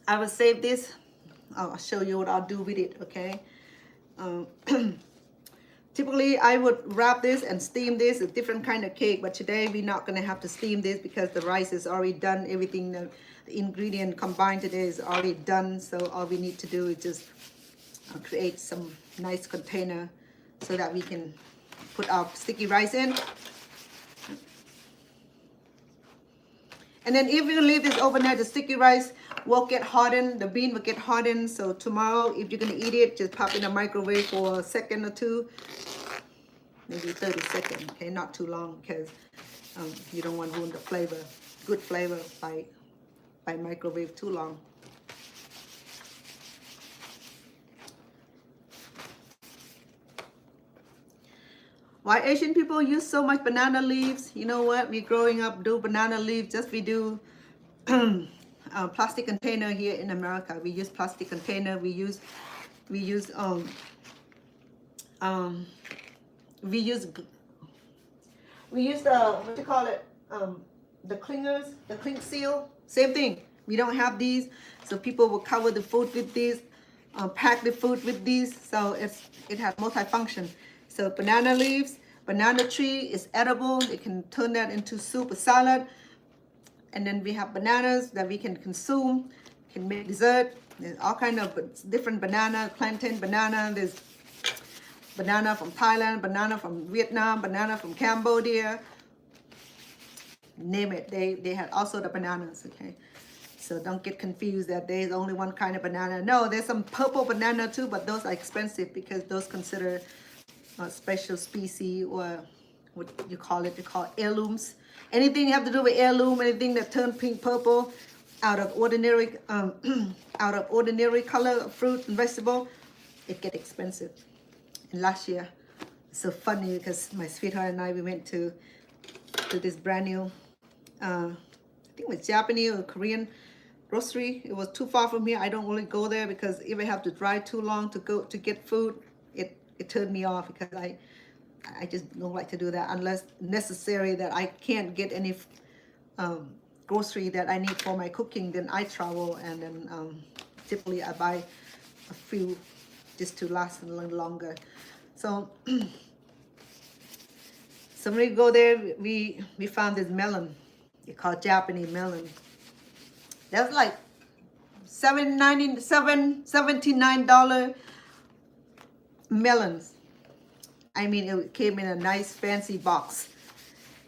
I will save this. I'll show you what I'll do with it, okay? Typically, I would wrap this and steam this, a different kind of cake, but today we're not gonna have to steam this because the rice is already done. Everything, the ingredient combined today is already done, so all we need to do is just create some nice container so that we can put our sticky rice in. And then if you leave this overnight, the sticky rice will get hardened, the bean will get hardened. So tomorrow, if you're gonna eat it, just pop in the microwave for a second or two, maybe 30 seconds, okay? Not too long, because you don't want to ruin the flavor, good flavor by microwave too long. Why Asian people use so much banana leaves? You know what? We growing up do banana leaves. Just we do plastic container here in America. We use plastic container. We use what you call it, the clingers, the cling seal. Same thing. We don't have these, so people will cover the food with these, pack the food with these. So it has multifunction. So banana leaves, banana tree is edible. They can turn that into soup or salad. And then we have bananas that we can consume, can make dessert. There's all kind of different banana, plantain banana. There's banana from Thailand, banana from Vietnam, banana from Cambodia. Name it. They had also the bananas, okay? So don't get confused that there's only one kind of banana. No, there's some purple banana too, but those are expensive because those consider special species, or what you call it, heirlooms. Anything you have to do with heirloom, anything that turn pink, purple, out of ordinary color of fruit and vegetable, it get expensive. And last year, it's so funny because my sweetheart and I, we went to this brand new, I think it was Japanese or Korean grocery. It was too far from here. I don't really go there because if I have to drive too long to go to get food, it turned me off, because I just don't like to do that unless necessary that I can't get any grocery that I need for my cooking. Then I travel, and then typically I buy a few just to last a little longer. So when we go there, we found this melon. It's called Japanese melon. That's like $79 melons. I mean, it came in a nice fancy box.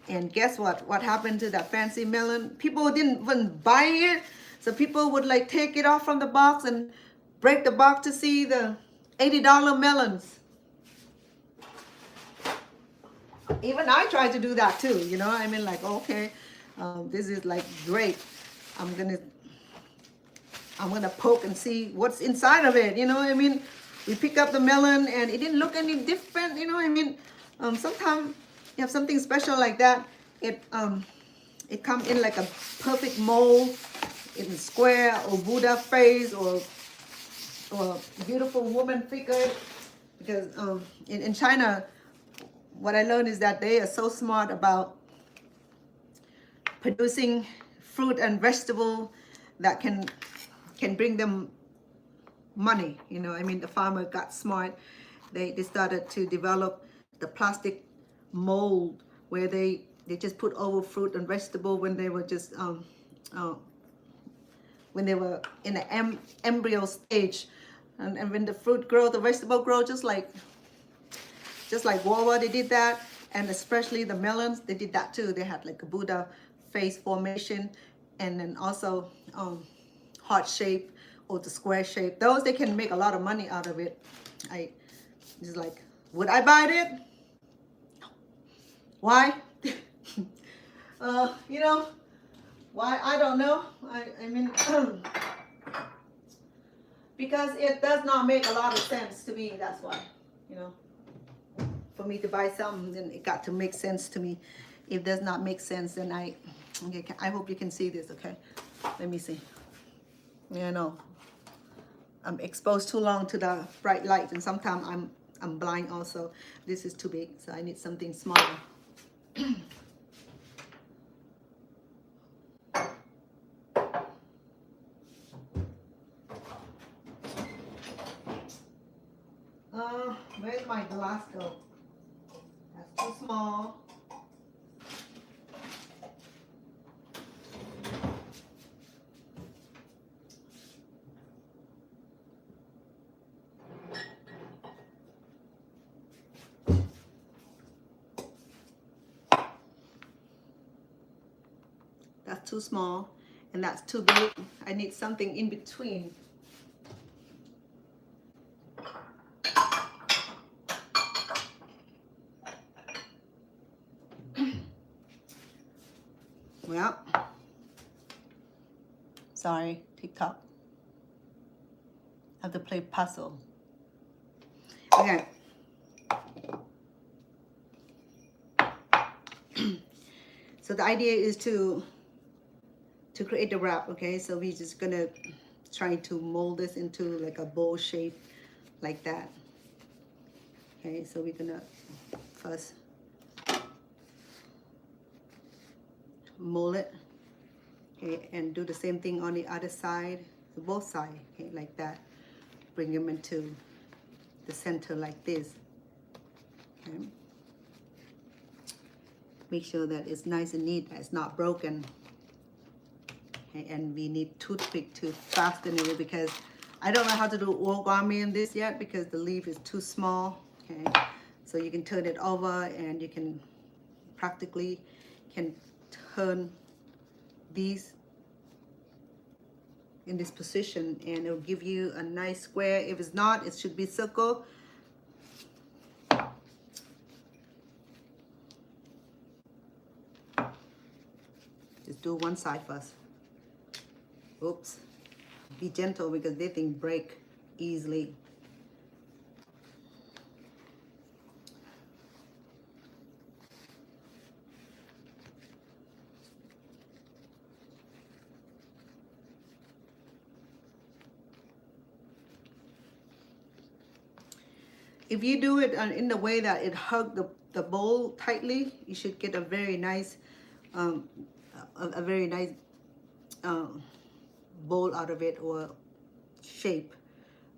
And guess what? What happened to that fancy melon? People didn't even buy it. So people would like take it off from the box and break the box to see the $80 melons. Even I tried to do that too, you know. I mean, like, okay, this is like great. I'm gonna poke and see what's inside of it, you know. I mean, we pick up the melon and it didn't look any different, you know. I mean, sometimes you have something special like that. It comes in like a perfect mold, in square or Buddha face or beautiful woman figure. Because in China, what I learned is that they are so smart about producing fruit and vegetable that can bring them money, you know. I mean, the farmer got smart. They started to develop the plastic mold where they just put over fruit and vegetable when they were just when they were in the embryo stage, and when the fruit grow, the vegetable grow, just like guava, they did that. And especially the melons, they did that too. They had like a Buddha face formation, and then also heart shape or the square shape. Those, they can make a lot of money out of it. I just like, would I buy it? Why? You know, why? I don't know. I mean, because it does not make a lot of sense to me. That's why, you know, for me to buy something, then it got to make sense to me. If it does not make sense, then I hope you can see this. Okay, let me see. Yeah, no, I'm exposed too long to the bright light, and sometimes I'm blind also. This is too big, so I need something smaller. Where's my glass go? That's too small. that's too small, and that's too big. I need something in between. Well, sorry, TikTok. I have to play puzzle. Okay. So the idea is to create the wrap, okay? So we're just gonna try to mold this into like a bowl shape like that. Okay, so we're gonna first mold it, okay, and do the same thing on the other side, both sides, okay, like that. Bring them into the center like this. Okay. Make sure that it's nice and neat, that it's not broken. Okay, and we need toothpick to fasten it because I don't know how to do origami in this yet because the leaf is too small. Okay, so you can turn it over and you can practically turn these in this position and it'll give you a nice square. If it's not, it should be circle. Just do one side first. Oops. Be gentle because they can break easily. If you do it in the way that it hugs the bowl tightly, you should get a very nice, a very nice bowl out of it or shape.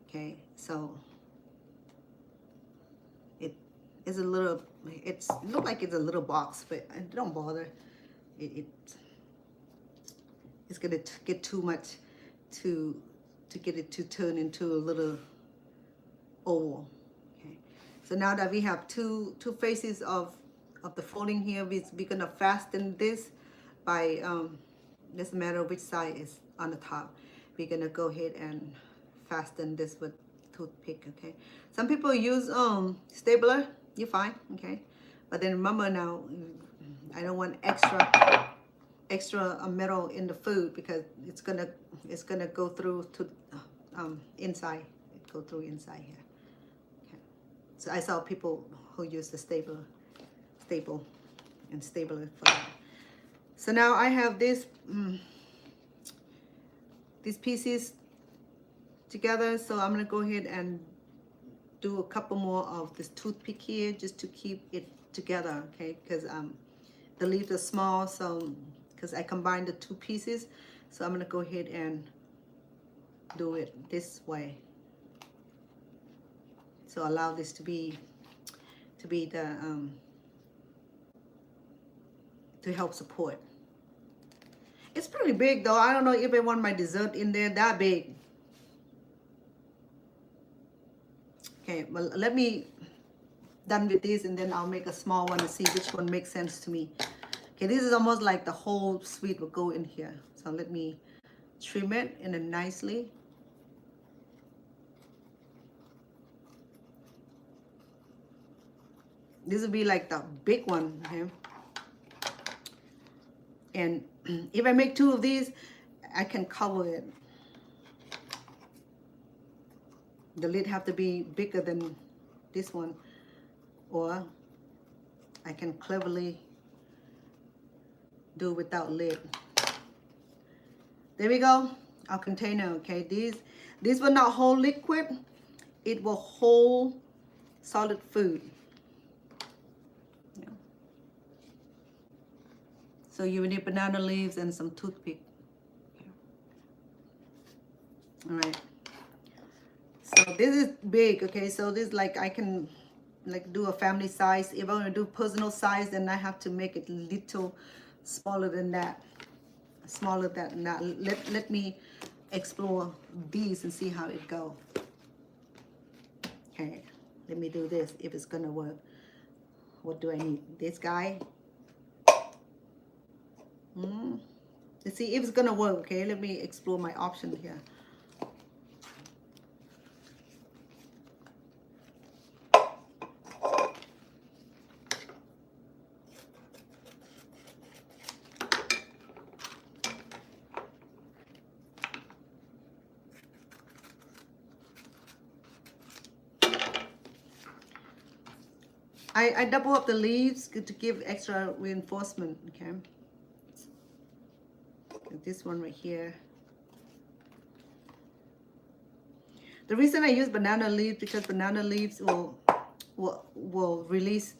Okay, so it is a little. It's look like it's a little box, but don't bother. It's gonna get too much to get it to turn into a little oval. So now that we have two faces of the folding here, we're gonna fasten this by doesn't matter which side is on the top. We're gonna go ahead and fasten this with toothpick. Okay. Some people use stapler. You're fine. Okay. But then remember now, I don't want extra metal in the food because it's gonna go through to inside. Go through inside here. So I saw people who use the staple and staple it for that. So now I have these pieces together. So I'm gonna go ahead and do a couple more of this toothpick here just to keep it together, okay? Because the leaves are small, so because I combined the two pieces, so I'm gonna go ahead and do it this way. So allow this to be the to help support. It's pretty big though. I don't know if I want my dessert in there that big. Okay, well let me done with this and then I'll make a small one to see which one makes sense to me. Okay, this is almost like the whole sweet will go in here. So let me trim it in a nicely. This will be like the big one, okay? And if I make two of these, I can cover it. The lid have to be bigger than this one, or I can cleverly do without lid. There we go, our container, okay? These will not hold liquid, it will hold solid food. So you need banana leaves and some toothpick. Okay. All right. So this is big, okay? So this like I can like do a family size. If I want to do personal size, then I have to make it little smaller than that. Smaller than that. Let me explore these and see how it go. Okay. Let me do this if it's gonna work. What do I need? This guy. Let's see if it's gonna work. Okay, let me explore my option here. I double up the leaves to give extra reinforcement. Okay, this one right here. The reason I use banana leaves because banana leaves will release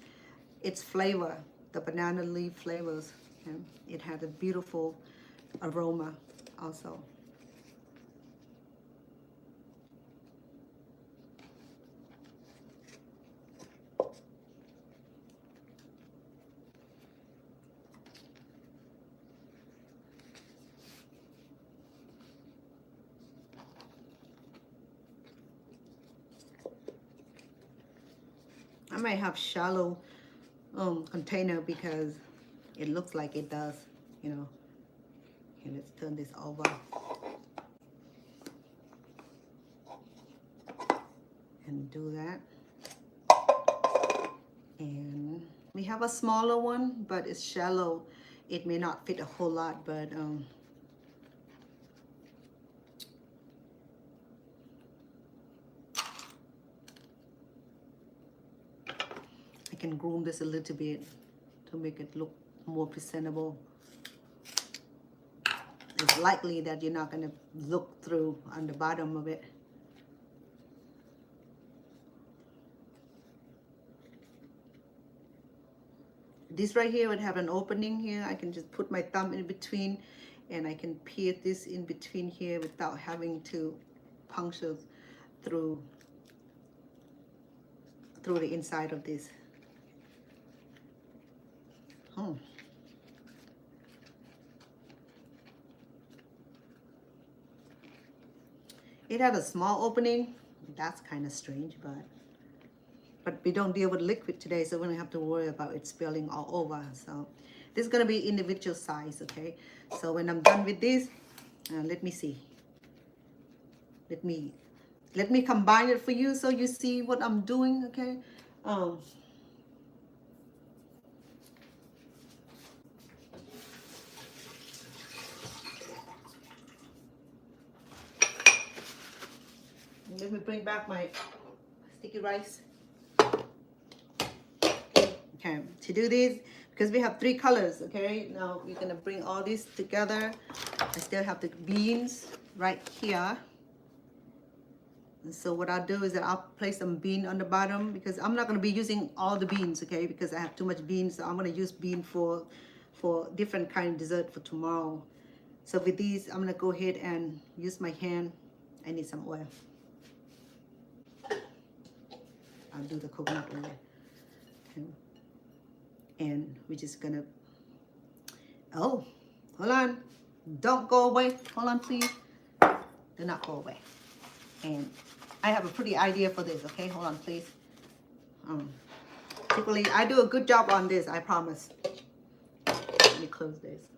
its flavor, the banana leaf flavors. Okay? It had a beautiful aroma also. I might have shallow container because it looks like it does, you know. Okay, let's turn this over. And do that. And we have a smaller one, but it's shallow. It may not fit a whole lot, but I can groom this a little bit to make it look more presentable. It's likely that you're not going to look through on the bottom of it. This right here would have an opening here. I can just put my thumb in between and I can peer this in between here without having to puncture through the inside of this. It had a small opening. That's kind of strange, but we don't deal with liquid today, so we don't have to worry about it spilling all over. So this is going to be individual size, okay? So when I'm done with this, let me see. Let me combine it for you so you see what I'm doing, okay? Let me bring back my sticky rice. Okay, to do this, because we have 3 colors, okay? Now we're gonna bring all this together. I still have the beans right here. And so what I'll do is that I'll place some bean on the bottom because I'm not gonna be using all the beans, okay? Because I have too much beans, so I'm gonna use bean for different kind of dessert for tomorrow. So with these, I'm gonna go ahead and use my hand. I need some oil. I'll do the coconut oil. Okay. And we're just gonna, oh, hold on. Don't go away. Hold on, please. Do not go away. And I have a pretty idea for this, okay? Hold on, please. Typically, I do a good job on this, I promise. Let me close this.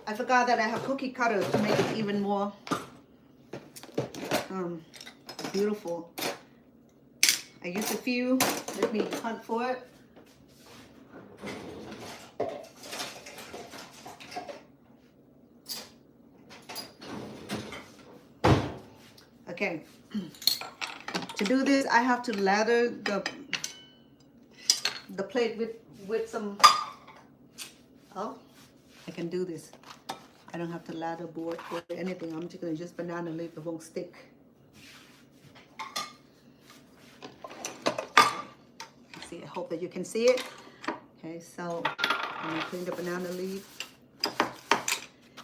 I forgot that I have cookie cutters to make it even more beautiful. I used a few. Let me hunt for it. Okay. To do this, I have to lather the plate with some. Oh, I can do this. I don't have to lather board or anything. I'm just gonna use banana leaf. It won't stick. See, I hope that you can see it. Okay, so I'm gonna clean the banana leaf.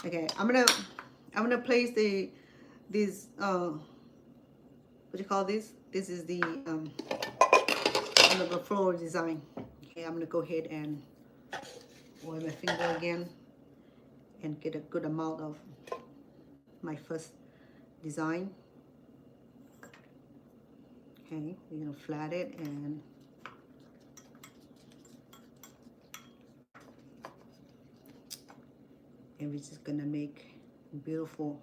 Okay, I'm gonna place these what do you call this? This is the floral design. Okay, I'm gonna go ahead and oil my finger again and get a good amount of my first design. Okay, we're gonna flat it and we're just gonna make beautiful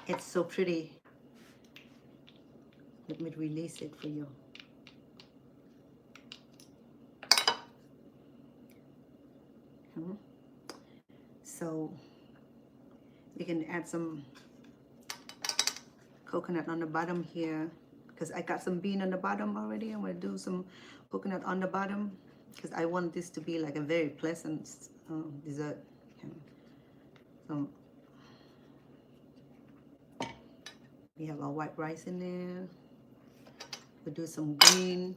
it's so pretty. Let me release it for you. So you can add some coconut on the bottom here because I got some bean on the bottom already. I'm going to do some coconut on the bottom because I want this to be like a very pleasant dessert. Okay. So we have our white rice in there. We'll do some green.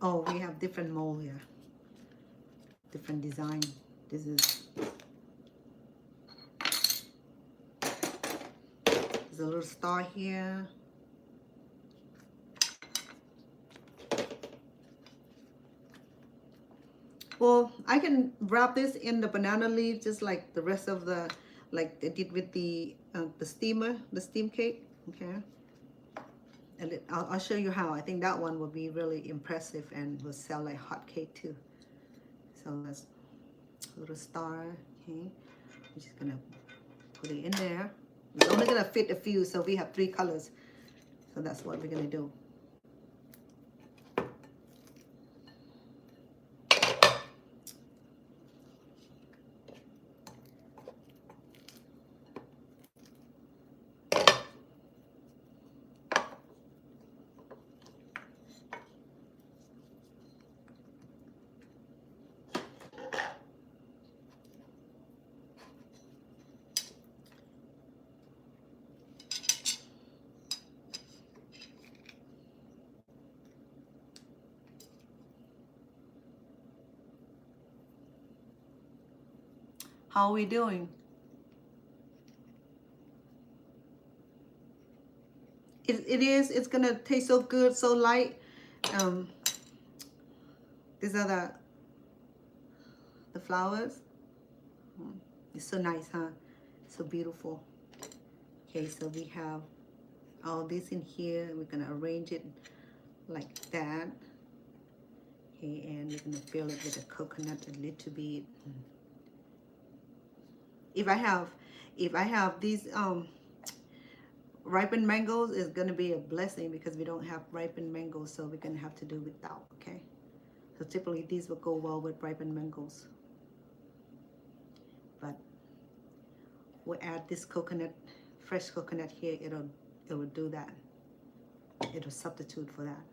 Oh, we have different mold here. Different design. This is there's a little star here. Well, I can wrap this in the banana leaf just like the rest of the, like they did with the steamer, the steam cake. Okay, and I'll show you how. I think that one will be really impressive and will sell like hot cake too. So that's a little star. Okay, I'm just gonna put it in there. It's only gonna fit a few, so we have 3 colors. So that's what we're gonna do. How are we doing? It's gonna taste so good, so light. These are the flowers. It's so nice, huh? So beautiful. Okay, so we have all this in here. We're gonna arrange it like that. Okay, and we're gonna fill it with a coconut a little bit. If I have these ripened mangoes, it's gonna be a blessing because we don't have ripened mangoes, so we're gonna have to do without. Okay, so typically these will go well with ripened mangoes, but we'll add this coconut, fresh coconut here. It will do that. It'll substitute for that.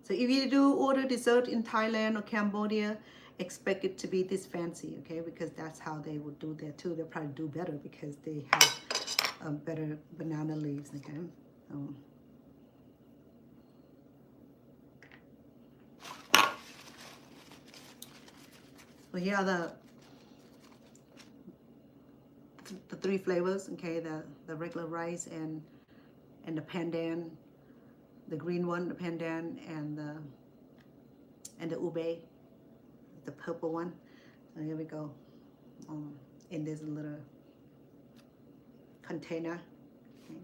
So if you do order dessert in Thailand or Cambodia, expect it to be this fancy, okay? Because that's how they would do there too. They'll probably do better because they have better banana leaves, okay? So here are the 3 flavors, okay? The regular rice and the pandan, the green one, the pandan, and the ube, the purple one. So here we go. In this little container. Okay.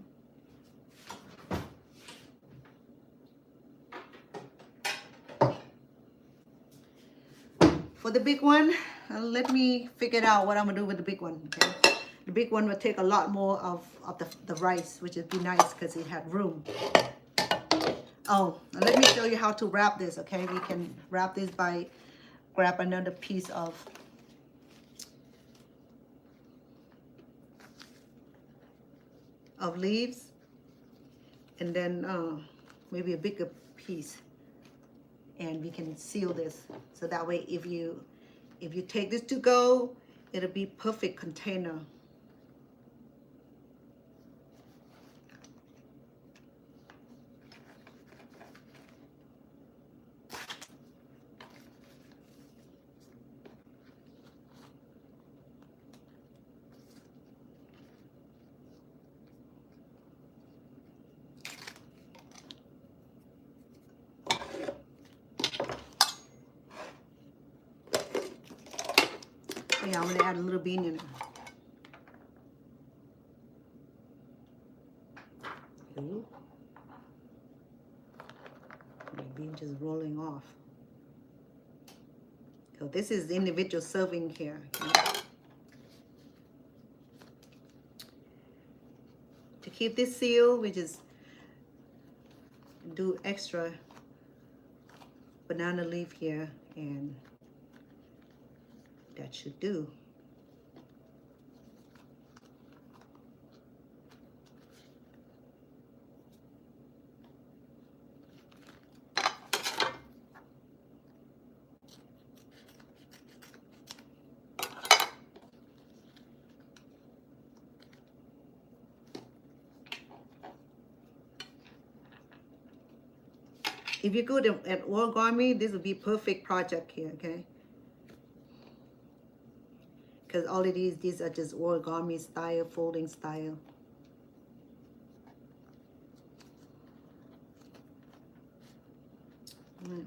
For the big one, let me figure out what I'm gonna do with the big one. Okay, the big one will take a lot more of the rice, which would be nice because it had room. Oh, let me show you how to wrap this. Okay, we can wrap this by grab another piece of leaves, and then maybe a bigger piece, and we can seal this, so that way if you take this to go, it'll be perfect container. Yeah, I'm gonna add a little bean in it. Ooh. The bean just rolling off. So this is the individual serving here. Okay? To keep this sealed, we just do extra banana leaf here, and that should do. If you're good at origami, this would be perfect project here, okay? Because all it is, these are just origami style, folding style. Mm.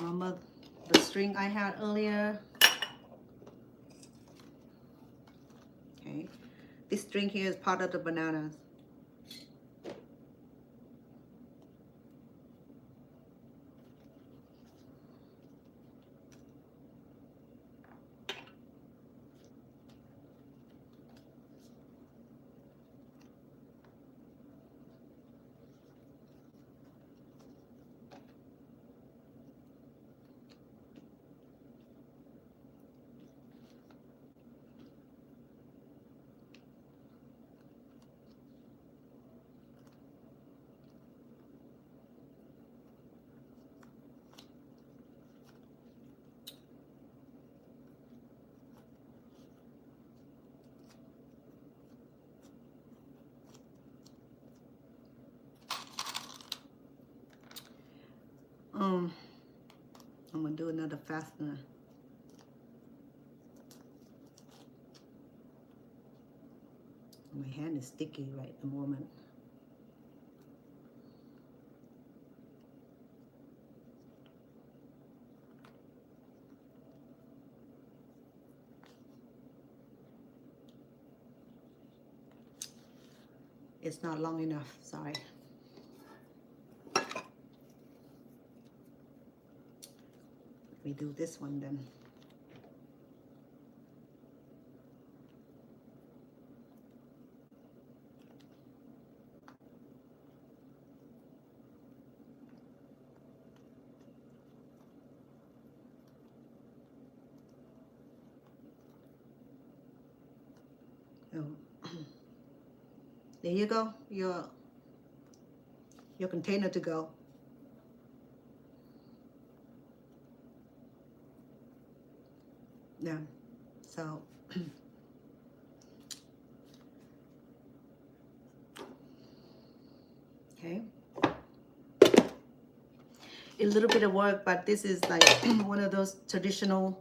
Remember the string I had earlier? Okay, this string here is part of the bananas. I'm gonna do another fastener. My hand is sticky right at the moment. It's not long enough, sorry. We do this one then. Oh. There you go, your container to go. Yeah, so okay, a little bit of work, but this is like one of those traditional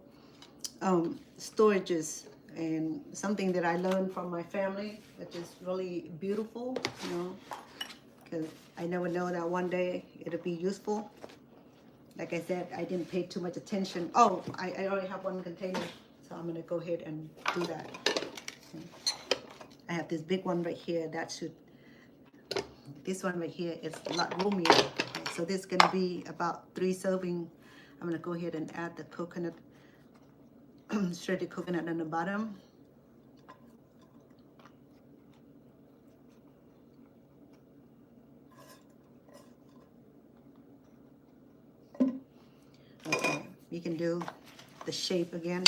storages, and something that I learned from my family, which is really beautiful, you know, because I never know that one day it'll be useful. Like I said, I didn't pay too much attention. Oh, I already have one container, so I'm gonna go ahead and do that. I I have this big one right here that should, this one right here is a lot roomier. Okay, so this is going to be about 3 serving. I'm going to go ahead and add the coconut, shredded coconut on the bottom. Okay, you can do the shape again.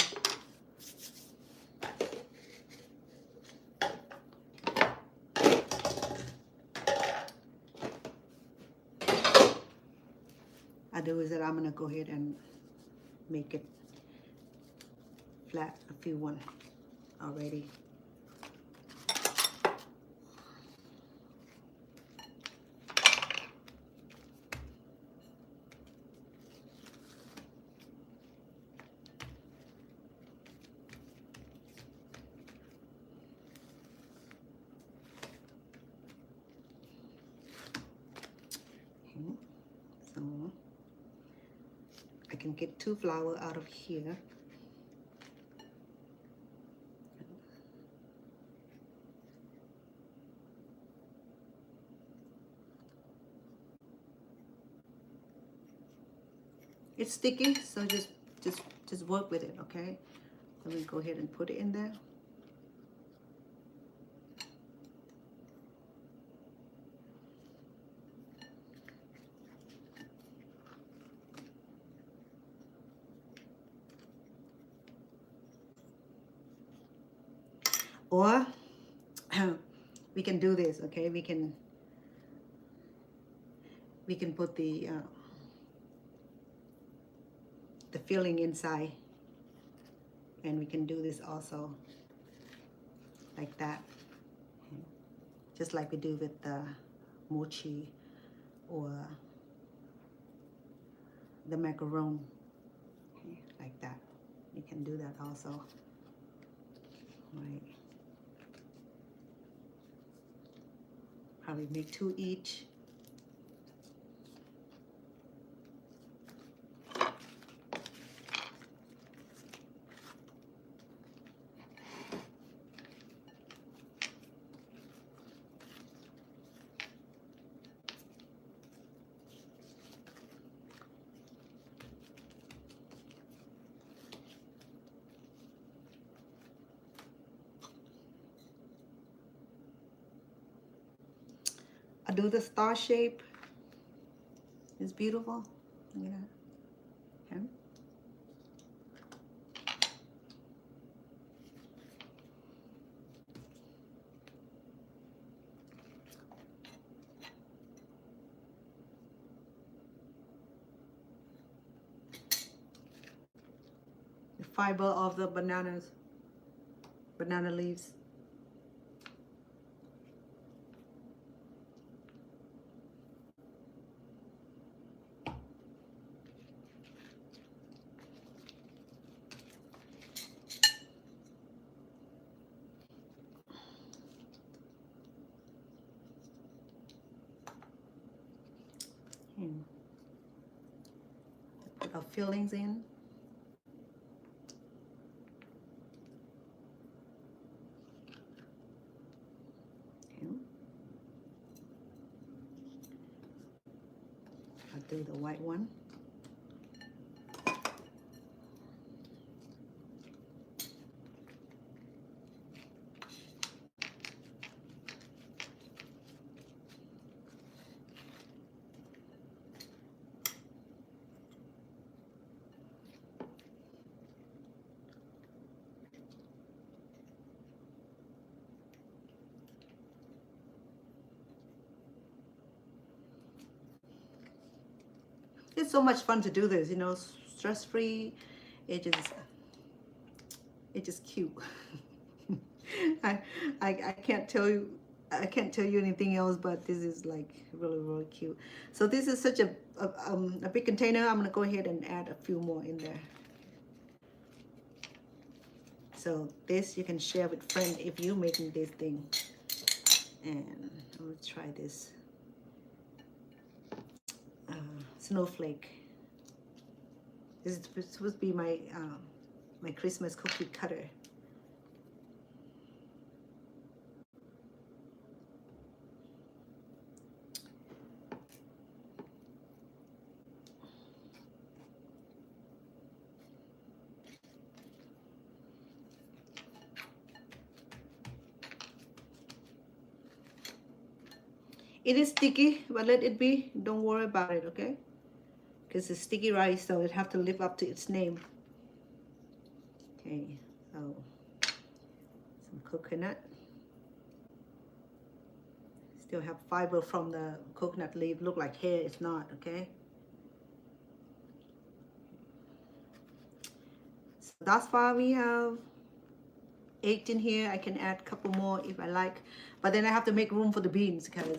I do is that I'm gonna go ahead and make it flat, a few one already. Okay, so I can get 2 flour out of here. It's sticky, so just work with it, okay? Let me go ahead and put it in there. Or we can do this, okay? We can put the filling inside, and we can do this also like that, just like we do with the mochi or the macaron, okay, like that. You can do that also, right? Probably make 2 each. I do the star shape. It's beautiful. Look at that. Okay. The fiber of the banana leaves. Put our fillings in. Okay. I'll do the white one. It's so much fun to do this, you know, stress-free. It's just cute. I can't tell you, anything else, but this is like really cute. So this is such a big container. I'm gonna go ahead and add a few more in there. So this you can share with friends if you're making this thing. And I'm gonna try this snowflake. This is supposed to be my my Christmas cookie cutter. It is sticky, but let it be. Don't worry about it, okay? Because it's sticky rice, so it have to live up to its name. Okay, so some coconut. Still have fiber from the coconut leaf. Look like hair, it's not, okay? So thus far we have 8 in here. I can add a couple more if I like, but then I have to make room for the beans because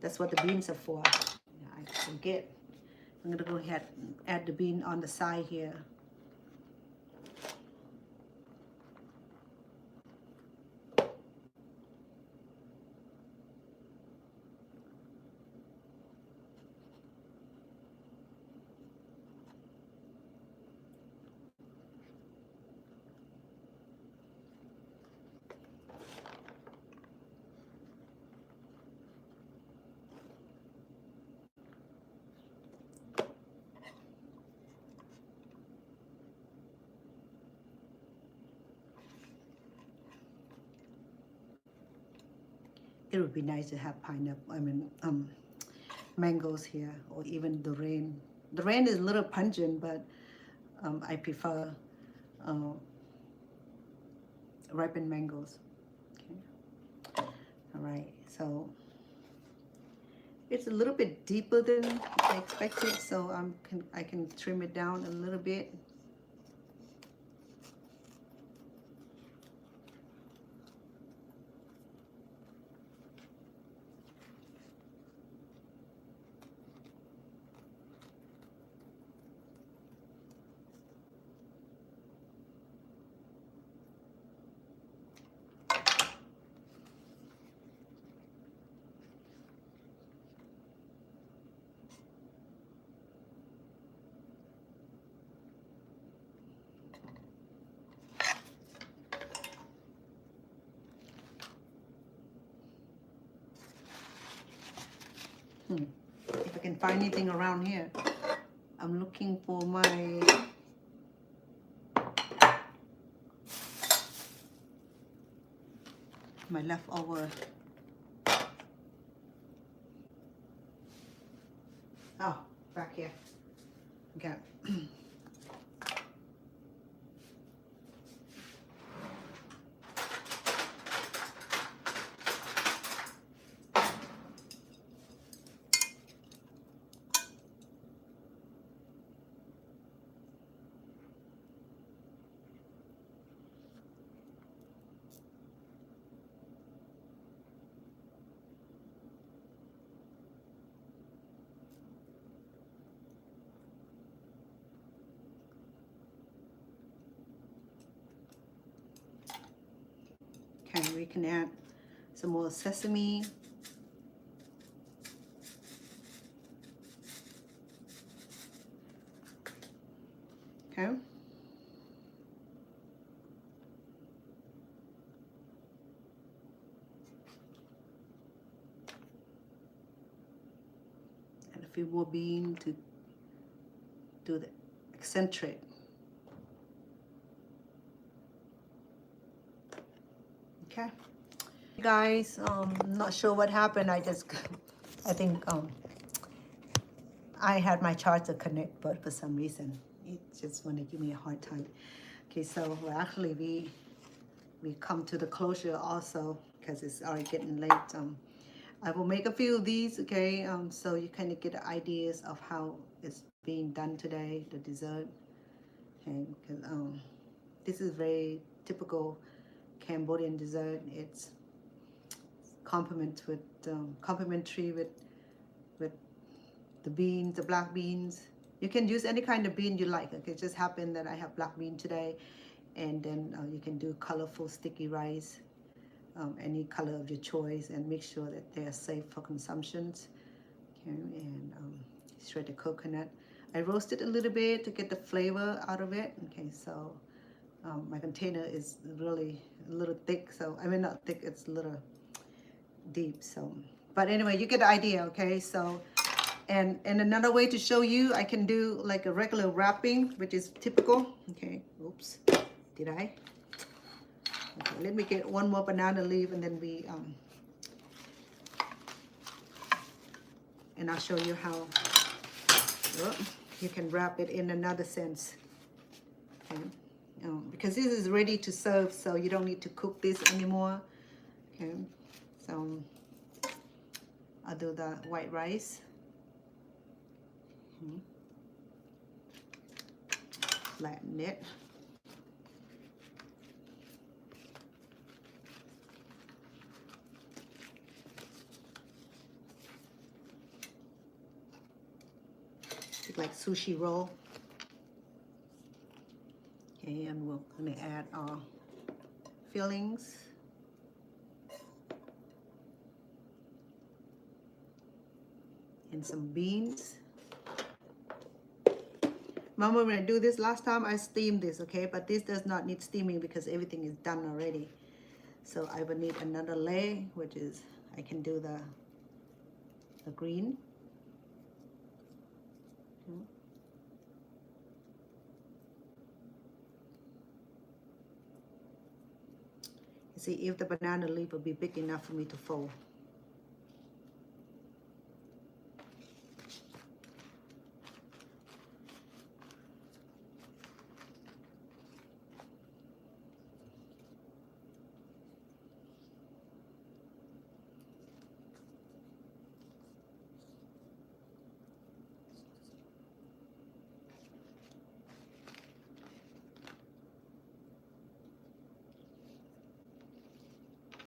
that's what the beans are for. I forget. I'm gonna go ahead and add the bean on the side here. It would be nice to have pineapple, mangoes here, or even the rain. The rain is a little pungent, but I prefer ripened mangoes. Okay. All right, so it's a little bit deeper than I expected, so I can trim it down a little bit. If I can find anything around here. I'm looking for my leftover. Oh, back here. Okay. Okay, we can add some more sesame. Okay. And a few more beans to do the eccentric. Okay. Guys, not sure what happened. I think I had my charger connect, but for some reason it just want to give me a hard time. Okay, so actually we come to the closure also because it's already getting late. I will make a few of these, okay, so you kind of get ideas of how it's being done today, the dessert. Okay, because this is very typical Cambodian dessert. It's complementary with the beans, the black beans. You can use any kind of bean you like. Okay, it just happened that I have black bean today, and then you can do colorful sticky rice, any color of your choice, and make sure that they are safe for consumption. Okay, and shred the coconut. I roasted a little bit to get the flavor out of it. Okay, so my container is really a little thick, so I mean not thick, it's a little deep. So, but anyway, you get the idea. Okay, so and another way to show you, I can do like a regular wrapping, which is typical. Okay, oops, did I? Okay, let me get one more banana leaf, and then we and I'll show you how you can wrap it in another sense. Okay. Because this is ready to serve, so you don't need to cook this anymore. Okay, so I'll do the white rice. Flatten it. Like sushi roll. Okay, and we're gonna add our fillings. And some beans. Mama, when I do this last time, I steamed this, okay? But this does not need steaming because everything is done already. So I will need another layer, which is, I can do the green. You see, if the banana leaf will be big enough for me to fold.